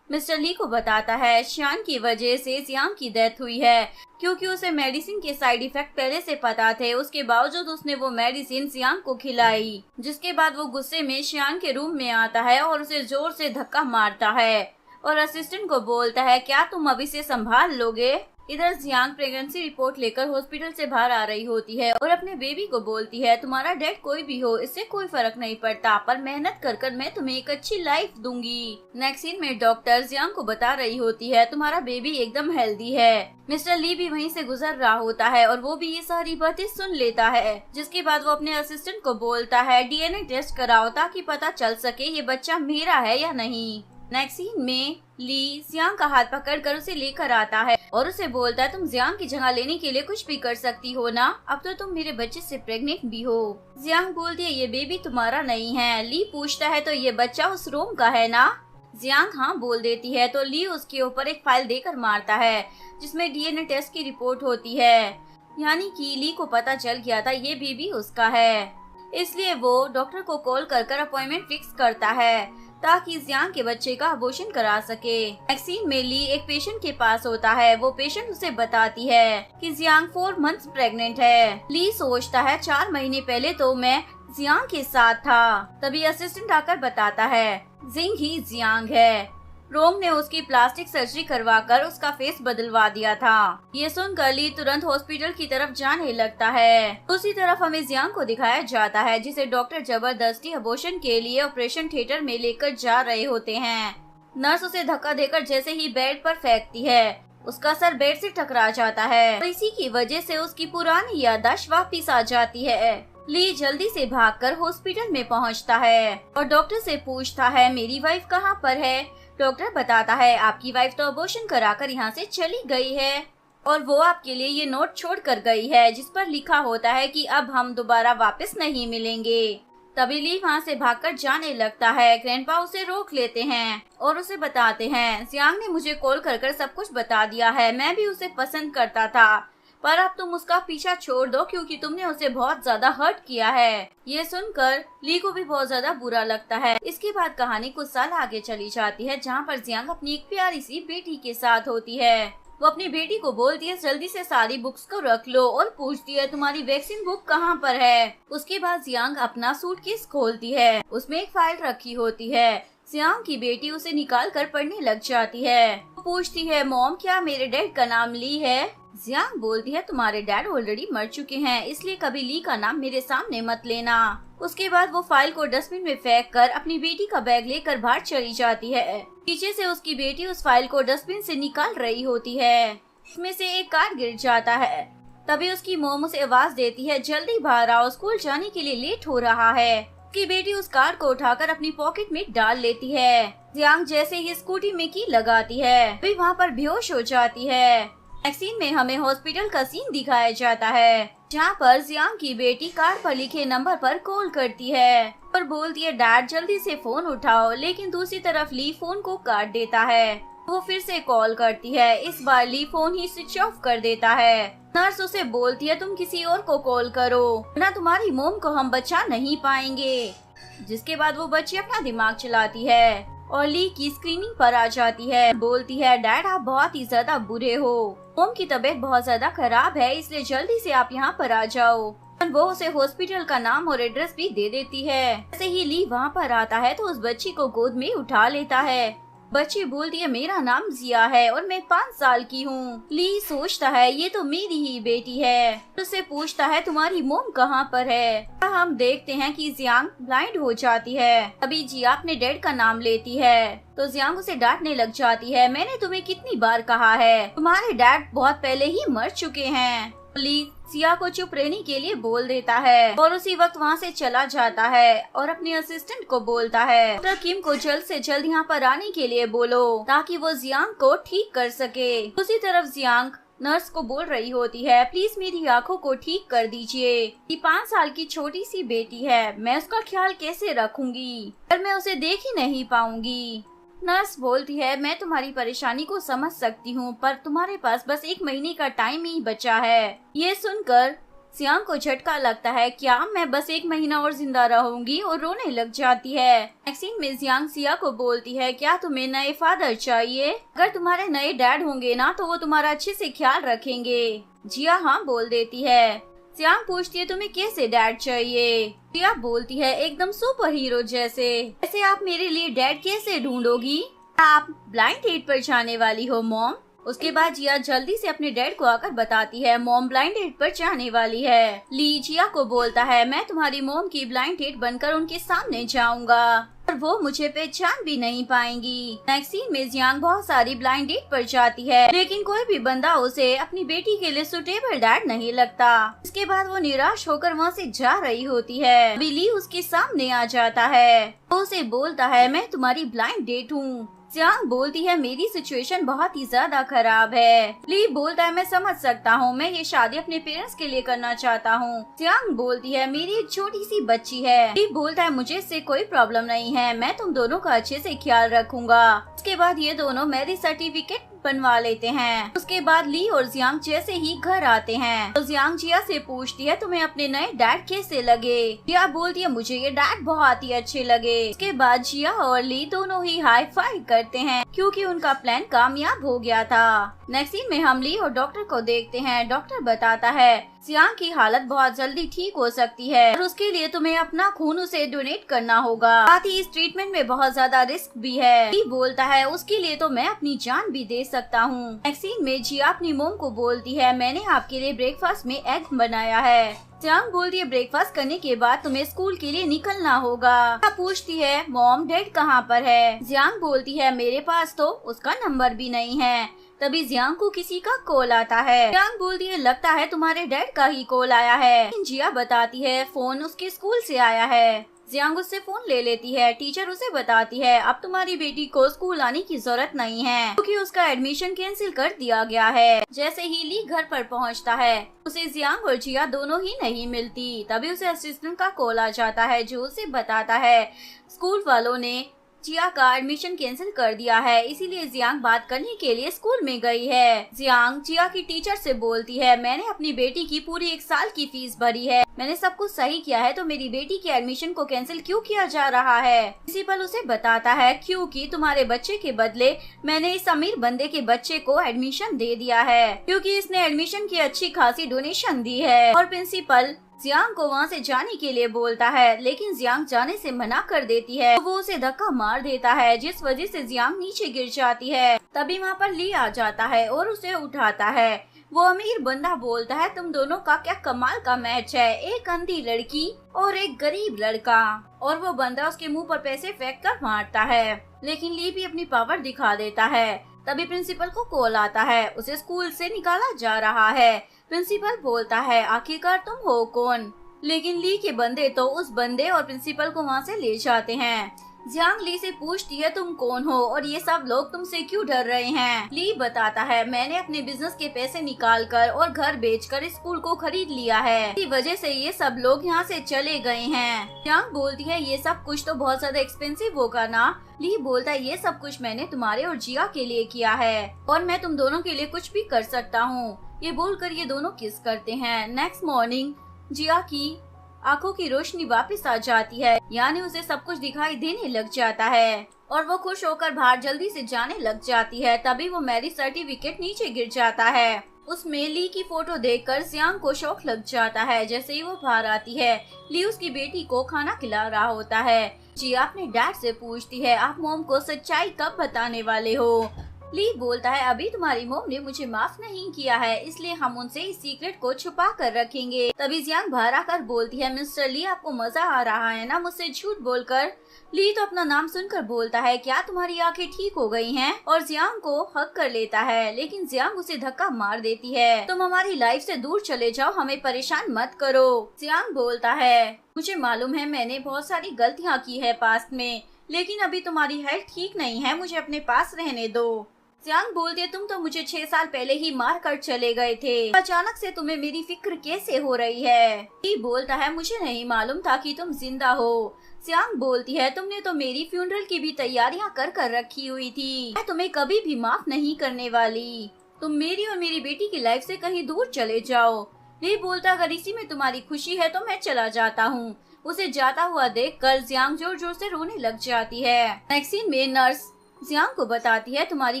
मिस्टर ली को बताता है, शियान की वजह से जियांग की डेथ हुई है, क्योंकि उसे मेडिसिन के साइड इफेक्ट पहले से पता थे। उसके बावजूद उसने वो मेडिसिन जियांग को खिलाई, जिसके बाद वो गुस्से में शियान के रूम में आता है और उसे जोर से धक्का मारता है और असिस्टेंट को बोलता है, क्या तुम अभी से संभाल लोगे? इधर जियांग प्रेगनेंसी रिपोर्ट लेकर हॉस्पिटल से बाहर आ रही होती है और अपने बेबी को बोलती है, तुम्हारा डैड कोई भी हो, इससे कोई फर्क नहीं पड़ता, पर मेहनत कर मैं तुम्हें एक अच्छी लाइफ दूंगी। नेक्स्ट सीन में डॉक्टर जियांग को बता रही होती है, तुम्हारा बेबी एकदम हेल्दी है। मिस्टर ली भी वहीं से गुजर रहा होता है और वो भी ये सारी बातें सुन लेता है, जिसके बाद वो अपने असिस्टेंट को बोलता है, डीएनए टेस्ट कराओ ताकि पता चल सके ये बच्चा मेरा है या नहीं। नेक्स्ट सीन में ली जियांग का हाथ पकड़कर उसे लेकर आता है और उसे बोलता है, तुम जियांग की जगह लेने के लिए कुछ भी कर सकती हो ना, अब तो तुम मेरे बच्चे से प्रेग्नेंट भी हो। जियांग बोलती है, ये बेबी तुम्हारा नहीं है। ली पूछता है, तो ये बच्चा उस रोम का है ना? जियांग हाँ बोल देती है, तो ली उसके ऊपर एक फाइल देकर मारता है, जिसमें डीएनए टेस्ट की रिपोर्ट होती है, यानी कि ली को पता चल गया था ये बेबी उसका है। इसलिए वो डॉक्टर को कॉल कर अपॉइंटमेंट फिक्स करता है ताकि जियांग के बच्चे का अबॉर्शन करा सके। वैक्सीन में ली एक पेशेंट के पास होता है, वो पेशेंट उसे बताती है कि जियांग 4 मंथ्स प्रेग्नेंट है। ली सोचता है, 4 महीने पहले तो मैं जियांग के साथ था। तभी असिस्टेंट आकर बताता है, जिंग ही जियांग है। रोंग ने उसकी प्लास्टिक सर्जरी करवाकर उसका फेस बदलवा दिया था। ये सुनकर ली तुरंत हॉस्पिटल की तरफ जाने लगता है। दूसरी तरफ हमें जियांग को दिखाया जाता है, जिसे डॉक्टर जबरदस्ती अबॉर्शन के लिए ऑपरेशन थिएटर में लेकर जा रहे होते हैं। नर्स उसे धक्का देकर जैसे ही बेड पर फेंकती है, उसका सर बेड से टकरा जाता है और इसी की वजह से उसकी पुरानी याददाश्त वापिस आ जाती है। ली जल्दी से भागकर हॉस्पिटल में पहुंचता है और डॉक्टर से पूछता है, मेरी वाइफ कहाँ पर है? डॉक्टर बताता है, आपकी वाइफ तो अबॉर्शन कराकर यहाँ से चली गई है और वो आपके लिए ये नोट छोड़ कर गई है, जिस पर लिखा होता है कि अब हम दोबारा वापस नहीं मिलेंगे। तभी ली वहाँ से भागकर जाने लगता है। ग्रैंडपा उसे रोक लेते हैं और उसे बताते हैं, जियांग ने मुझे कॉल कर सब कुछ बता दिया है, मैं भी उसे पसंद करता था, पर अब तुम उसका पीछा छोड़ दो क्योंकि तुमने उसे बहुत ज्यादा हर्ट किया है। ये सुनकर ली को भी बहुत ज्यादा बुरा लगता है। इसके बाद कहानी कुछ साल आगे चली जाती है, जहाँ पर जियांग अपनी एक प्यारी सी बेटी के साथ होती है। वो अपनी बेटी को बोलती है, जल्दी से सारी बुक्स को रख लो और पूछती है, तुम्हारी वैक्सीन बुक कहाँ पर है? उसके बाद जियांग अपना सूटकेस खोलती है, उसमें एक फाइल रखी होती है। जियांग की बेटी उसे निकाल कर पढ़ने लग जाती है। वो पूछती है, मॉम क्या मेरे डैड का नाम ली है? जियांग बोलती है, तुम्हारे डैड ऑलरेडी मर चुके हैं, इसलिए कभी ली का नाम मेरे सामने मत लेना। उसके बाद वो फाइल को डस्टबिन में फेंक कर अपनी बेटी का बैग लेकर बाहर चली जाती है। पीछे से उसकी बेटी उस फाइल को डस्टबिन से निकाल रही होती है, इसमें से एक कार्ड गिर जाता है। तभी उसकी मोम उसे आवाज देती है, जल्दी बाहर आओ, स्कूल जाने के लिए लेट हो रहा है। उसकी बेटी उस कार्ड को उठाकर अपनी पॉकेट में डाल लेती है। जियांग जैसे ही स्कूटी में की लगाती है, वे वहाँ पर बेहोश हो जाती है। नेक्स्ट सीन में हमें हॉस्पिटल का सीन दिखाया जाता है, जहाँ पर जियांग की बेटी कार्ड पर लिखे नंबर पर कॉल करती है और बोलती है, डैड जल्दी से फोन उठाओ। लेकिन दूसरी तरफ ली फोन को काट देता है। वो फिर से कॉल करती है, इस बार ली फोन ही स्विच ऑफ कर देता है। नर्स उसे बोलती है, तुम किसी और को कॉल करो, वरना तुम्हारी मोम को हम बचा नहीं पाएंगे। जिसके बाद वो बच्ची अपना दिमाग चलाती है और ली की स्क्रीनिंग पर आ जाती है। बोलती है, डैड आप बहुत ही ज्यादा बुरे हो, मोम की तबीयत बहुत ज्यादा खराब है, इसलिए जल्दी से आप यहाँ पर आ जाओ। वो उसे हॉस्पिटल का नाम और एड्रेस भी दे देती है। जैसे ही ली वहाँ पर आता है तो उस बच्ची को गोद में उठा लेता है बच्ची बोलती है मेरा नाम जिया है और मैं 5 साल की हूँ। ली सोचता है ये तो मेरी ही बेटी है। उससे पूछता है तुम्हारी मोम कहाँ पर है। हम देखते हैं कि जियांग ब्लाइंड हो जाती है। अभी जिया अपने डैड का नाम लेती है तो जियांग उसे डांटने लग जाती है, मैंने तुम्हें कितनी बार कहा है तुम्हारे डैड बहुत पहले ही मर चुके हैं। ली जिया को चुप रहने के लिए बोल देता है और उसी वक्त वहाँ से चला जाता है और अपने असिस्टेंट को बोलता है डॉक्टर किम को जल्द से जल्द यहाँ पर आने के लिए बोलो ताकि वो जियांग को ठीक कर सके। दूसरी तरफ जियांग नर्स को बोल रही होती है प्लीज मेरी आंखों को ठीक कर दीजिए। ये 5 साल की छोटी सी बेटी है, मैं उसका ख्याल कैसे रखूंगी पर मैं उसे देख ही नहीं पाऊंगी। नर्स बोलती है मैं तुम्हारी परेशानी को समझ सकती हूँ पर तुम्हारे पास बस 1 महीने का टाइम ही बचा है। ये सुनकर जियांग को झटका लगता है, क्या मैं बस 1 महीना और जिंदा रहूंगी, और रोने लग जाती है। मैक्सिन में जियांग जिया को बोलती है क्या तुम्हें नए फादर चाहिए? अगर तुम्हारे नए डैड होंगे ना तो वो तुम्हारा अच्छे से ख्याल रखेंगे। जिया हाँ बोल देती है। जियांग पूछती है तुम्हें कैसे डैड चाहिए? जिया बोलती है एकदम सुपर हीरो जैसे। ऐसे आप मेरे लिए डैड कैसे ढूंढोगी? आप ब्लाइंड डेट पर जाने वाली हो मॉम। उसके बाद जिया जल्दी से अपने डैड को आकर बताती है मॉम ब्लाइंड डेट पर जाने वाली है। ली जिया को बोलता है मैं तुम्हारी मॉम की ब्लाइंड डेट बनकर उनके सामने जाऊंगा और वो मुझे पहचान भी नहीं पाएंगी। मैक्सिन में जियांग बहुत सारी ब्लाइंड डेट पर जाती है लेकिन कोई भी बंदा उसे अपनी बेटी के लिए सुटेबल डैड नहीं लगता। इसके बाद वो निराश होकर वहाँ से जा रही होती है। अभी ली उसके सामने आ जाता है। वो उसे बोलता है मैं तुम्हारी ब्लाइंड डेट हूँ। जियांग बोलती है मेरी सिचुएशन बहुत ही ज्यादा खराब है। ली बोलता है मैं समझ सकता हूँ, मैं ये शादी अपने पेरेंट्स के लिए करना चाहता हूँ। जियांग बोलती है मेरी एक छोटी सी बच्ची है। ली बोलता है मुझे इससे कोई प्रॉब्लम नहीं है, मैं तुम दोनों का अच्छे से ख्याल रखूंगा। उसके बाद ये दोनों मैरिज सर्टिफिकेट बनवा लेते हैं। उसके बाद ली और जियांग जैसे ही घर आते हैं तो जियांग जिया से पूछती है तुम्हें अपने नए डैड कैसे लगे? जिया बोलती है मुझे ये डैड बहुत ही अच्छे लगे। उसके बाद जिया और ली दोनों ही हाई फाई करते हैं क्योंकि उनका प्लान कामयाब हो गया था। नेक्स्ट सीन में हम ली और डॉक्टर को देखते हैं। डॉक्टर बताता है जियांग की हालत बहुत जल्दी ठीक हो सकती है और उसके लिए तुम्हें अपना खून उसे डोनेट करना होगा। साथ ही इस ट्रीटमेंट में बहुत ज्यादा रिस्क भी है। ली बोलता है उसके लिए तो मैं अपनी जान भी दे सकता हूँ। नेक्स्ट सीन में जिया अपनी मोम को बोलती है मैंने आपके लिए ब्रेकफास्ट में एग बनाया है। जियांग बोलती है ब्रेकफास्ट करने के बाद तुम्हें स्कूल के लिए निकलना होगा। पूछती है मॉम डैड कहाँ पर है? जियांग बोलती है मेरे पास तो उसका नंबर भी नहीं है। तभी जियांग को किसी का कॉल आता है। जियांग बोलती है लगता है तुम्हारे डैड का ही कॉल आया है। जिया बताती है फोन उसके स्कूल से आया है। जियांग उससे फोन ले लेती है। टीचर उसे बताती है अब तुम्हारी बेटी को स्कूल आने की जरूरत नहीं है क्योंकि उसका एडमिशन कैंसिल कर दिया गया है। जैसे ही ली घर पर पहुंचता है उसे जियांग और जिया दोनों ही नहीं मिलती। तभी उसे असिस्टेंट का कॉल आ जाता है जो उसे बताता है स्कूल वालों ने जिया का एडमिशन कैंसिल कर दिया है, इसीलिए जियांग बात करने के लिए स्कूल में गई है। जियांग जिया की टीचर से बोलती है मैंने अपनी बेटी की पूरी 1 साल की फीस भरी है, मैंने सब कुछ सही किया है तो मेरी बेटी के एडमिशन को कैंसिल क्यों किया जा रहा है? प्रिंसिपल उसे बताता है क्योंकि तुम्हारे बच्चे के बदले मैंने इस अमीर बंदे के बच्चे को एडमिशन दे दिया है क्योंकि इसने एडमिशन की अच्छी खासी डोनेशन दी है। और प्रिंसिपल जियांग को वहाँ से जाने के लिए बोलता है लेकिन जियांग जाने से मना कर देती है। वो उसे धक्का मार देता है जिस वजह से जियांग नीचे गिर जाती है। तभी वहाँ पर ली आ जाता है और उसे उठाता है। वो अमीर बंदा बोलता है तुम दोनों का क्या कमाल का मैच है, एक अंधी लड़की और एक गरीब लड़का। और वो बंदा उसके मुंह पर पैसे फेंक कर मारता है लेकिन ली भी अपनी पावर दिखा देता है। तभी प्रिंसिपल को कॉल आता है, उसे स्कूल से निकाला जा रहा है। प्रिंसिपल बोलता है आखिरकार तुम हो कौन? लेकिन ली के बंदे तो उस बंदे और प्रिंसिपल को वहाँ से ले जाते हैं। जियांग ली से पूछती है तुम कौन हो और ये सब लोग तुमसे क्यों डर रहे हैं? ली बताता है मैंने अपने बिजनेस के पैसे निकालकर और घर बेचकर स्कूल को खरीद लिया है, इसी वजह से ये सब लोग यहाँ से चले गए हैं। जियांग बोलती है ये सब कुछ तो बहुत ज्यादा एक्सपेंसिव होगा ना? ली बोलता है ये सब कुछ मैंने तुम्हारे और जिया के लिए किया है और मैं तुम दोनों के लिए कुछ भी कर सकता हूँ। ये बोलकर ये दोनों किस करते हैं। नेक्स्ट मॉर्निंग जिया की आंखों की रोशनी वापस आ जाती है, यानी उसे सब कुछ दिखाई देने लग जाता है और वो खुश होकर बाहर जल्दी से जाने लग जाती है। तभी वो मैरिज सर्टिफिकेट नीचे गिर जाता है। उसमें ली की फोटो देखकर जियांग को शौक लग जाता है। जैसे ही वो बाहर आती है ली उसकी बेटी को खाना खिला रहा होता है। जिया अपने डैड से पूछती है, आप मॉम को सच्चाई कब बताने वाले हो? ली बोलता है, अभी तुम्हारी मॉम ने मुझे माफ नहीं किया है, इसलिए हम उनसे इस सीक्रेट को छुपा कर रखेंगे। तभी जियांग बाहर आकर बोलती है, मिस्टर ली आपको मजा आ रहा है ना मुझसे झूठ बोलकर? ली तो अपना नाम सुनकर बोलता है, क्या तुम्हारी आंखें ठीक हो गई हैं? और जियांग को हक कर लेता है, लेकिन जियांग उसे धक्का मार देती है। तुम हमारी लाइफ से दूर चले जाओ, हमें परेशान मत करो। जियांग बोलता है, मुझे मालूम है मैंने बहुत सारी गलतियाँ की है पास्ट में, लेकिन अभी तुम्हारी हेल्थ ठीक नहीं है, मुझे अपने पास रहने दो। जियांग बोलती है, तुम तो मुझे 6 साल पहले ही मार कर चले गए थे, अचानक से तुम्हें मेरी फिक्र कैसे हो रही है? ली बोलता है, मुझे नहीं मालूम था कि तुम जिंदा हो। जियांग बोलती है, तुमने तो मेरी फ्यूनरल की भी तैयारियां कर रखी हुई थी, मैं तुम्हें कभी भी माफ नहीं करने वाली। तुम मेरी और मेरी बेटी की लाइफ से कहीं दूर चले जाओ। ली बोलता, अगर इसी में तुम्हारी खुशी है तो मैं चला जाता हूँ। उसे जाता हुआ देख कर जियांग जोर जोर से रोने लग जाती है। नेक्स्ट सीन में नर्स जियांग को बताती है, तुम्हारी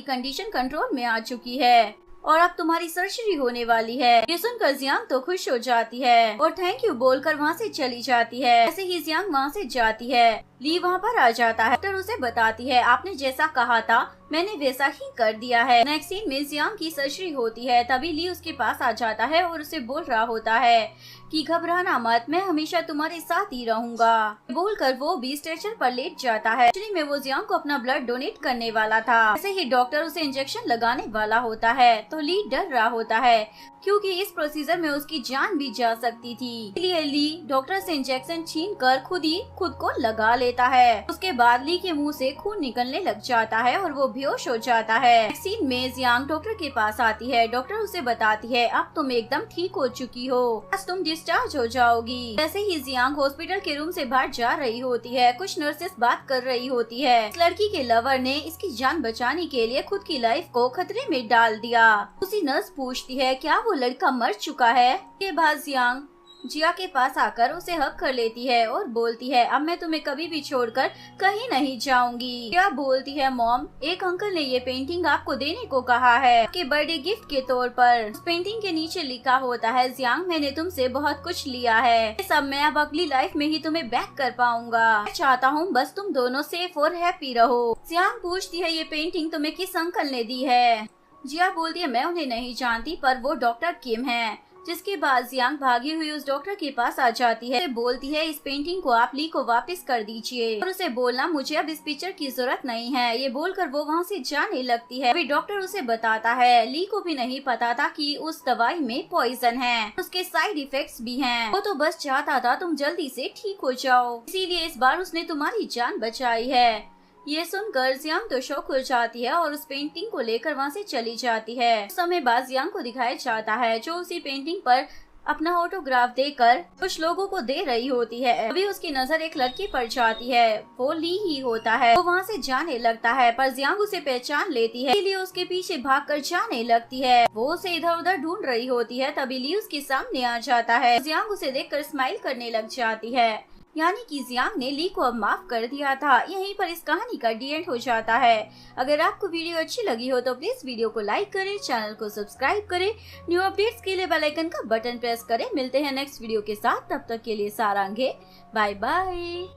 कंडीशन कंट्रोल में आ चुकी है और अब तुम्हारी सर्जरी होने वाली है। ये सुनकर जियांग तो खुश हो जाती है और थैंक यू बोलकर वहाँ से चली जाती है। ऐसे ही जियांग वहाँ से जाती है। ली वहाँ पर आ जाता है। डॉक्टर उसे बताती है, आपने जैसा कहा था मैंने वैसा ही कर दिया है। नेक्स्ट सीन में जियांग की सर्जरी होती है। तभी ली उसके पास आ जाता है और उसे बोल रहा होता है कि घबराना मत, मैं हमेशा तुम्हारे साथ ही रहूंगा। बोलकर वो भी स्ट्रेचर पर लेट जाता है। एक्चुअली में वो जियांग को अपना ब्लड डोनेट करने वाला था। ऐसे ही डॉक्टर उसे इंजेक्शन लगाने वाला होता है तो ली डर रहा होता है, क्योंकि इस प्रोसीजर में उसकी जान भी जा सकती थी। इसलिए ली डॉक्टर से इंजेक्शन छीन कर खुद को लगा लेता है। उसके बाद ली के मुंह से खून निकलने लग जाता है और वो बेहोश हो जाता है। सीन में जियांग डॉक्टर के पास आती है। डॉक्टर उसे बताती है, अब तुम एकदम ठीक हो चुकी हो, आज तुम डिस्चार्ज हो जाओगी। जैसे ही जियांग हॉस्पिटल के रूम से बाहर जा रही होती है, कुछ नर्सेस बात कर रही होती है। इस लड़की के लवर ने इसकी जान बचाने के लिए खुद की लाइफ को खतरे में डाल दिया। उसी नर्स पूछती है, क्या वो लड़का मर चुका है? के बाद जियांग जिया के पास आकर उसे हक कर लेती है और बोलती है, अब मैं तुम्हें कभी भी छोड़कर कहीं नहीं जाऊंगी। जिया बोलती है, मॉम एक अंकल ने ये पेंटिंग आपको देने को कहा है आपके बर्थडे गिफ्ट के तौर पर। उस पेंटिंग के नीचे लिखा होता है, जियांग मैंने तुमसे बहुत कुछ लिया है, ये सब मैं अब अगली लाइफ में ही तुम्हें बैक कर पाऊंगा। मैं चाहता हूँ बस तुम दोनों सेफ और हैप्पी रहो। जियांग पूछती है, ये पेंटिंग तुम्हें किस अंकल ने दी है? जिया बोलती है, मैं उन्हें नहीं जानती, पर वो डॉक्टर किम है। जिसके बाद जियांग भागी हुई उस डॉक्टर के पास आ जाती है। बोलती है, इस पेंटिंग को आप ली को वापस कर दीजिए और उसे बोलना मुझे अब इस पिक्चर की जरूरत नहीं है। ये बोलकर वो वहाँ से जाने लगती है। अभी डॉक्टर उसे बताता है, ली को भी नहीं पता था कि उस दवाई में पॉइजन है, उसके साइड इफेक्ट्स भी हैं। वो तो बस चाहता था तुम जल्दी से ठीक हो जाओ, इसीलिए इस बार उसने तुम्हारी जान बचाई है। ये सुनकर जियांग तो शॉक हो जाती है और उस पेंटिंग को लेकर वहाँ से चली जाती है। उस समय बाद जियांग को दिखाया जाता है, जो उसी पेंटिंग पर अपना ऑटोग्राफ देकर कुछ लोगों को दे रही होती है। अभी उसकी नजर एक लड़की पर जाती है, वो ली ही होता है। वो वहाँ से जाने लगता है, पर जियांग उसे पहचान लेती है, इसलिए उसके पीछे भागकर जाने लगती है। वो उसे इधर उधर ढूंढ रही होती है। तभी ली उसके सामने आ जाता है। जियांग उसे देखकर स्माइल करने लग जाती है, यानी कि जियांग ने ली को अब माफ कर दिया था। यहीं पर इस कहानी का डी एंड हो जाता है। अगर आपको वीडियो अच्छी लगी हो तो प्लीज वीडियो को लाइक करें, चैनल को सब्सक्राइब करें, न्यू अपडेट्स के लिए बेल आइकन का बटन प्रेस करें। मिलते हैं नेक्स्ट वीडियो के साथ, तब तक के लिए सारांगे, बाय बाय।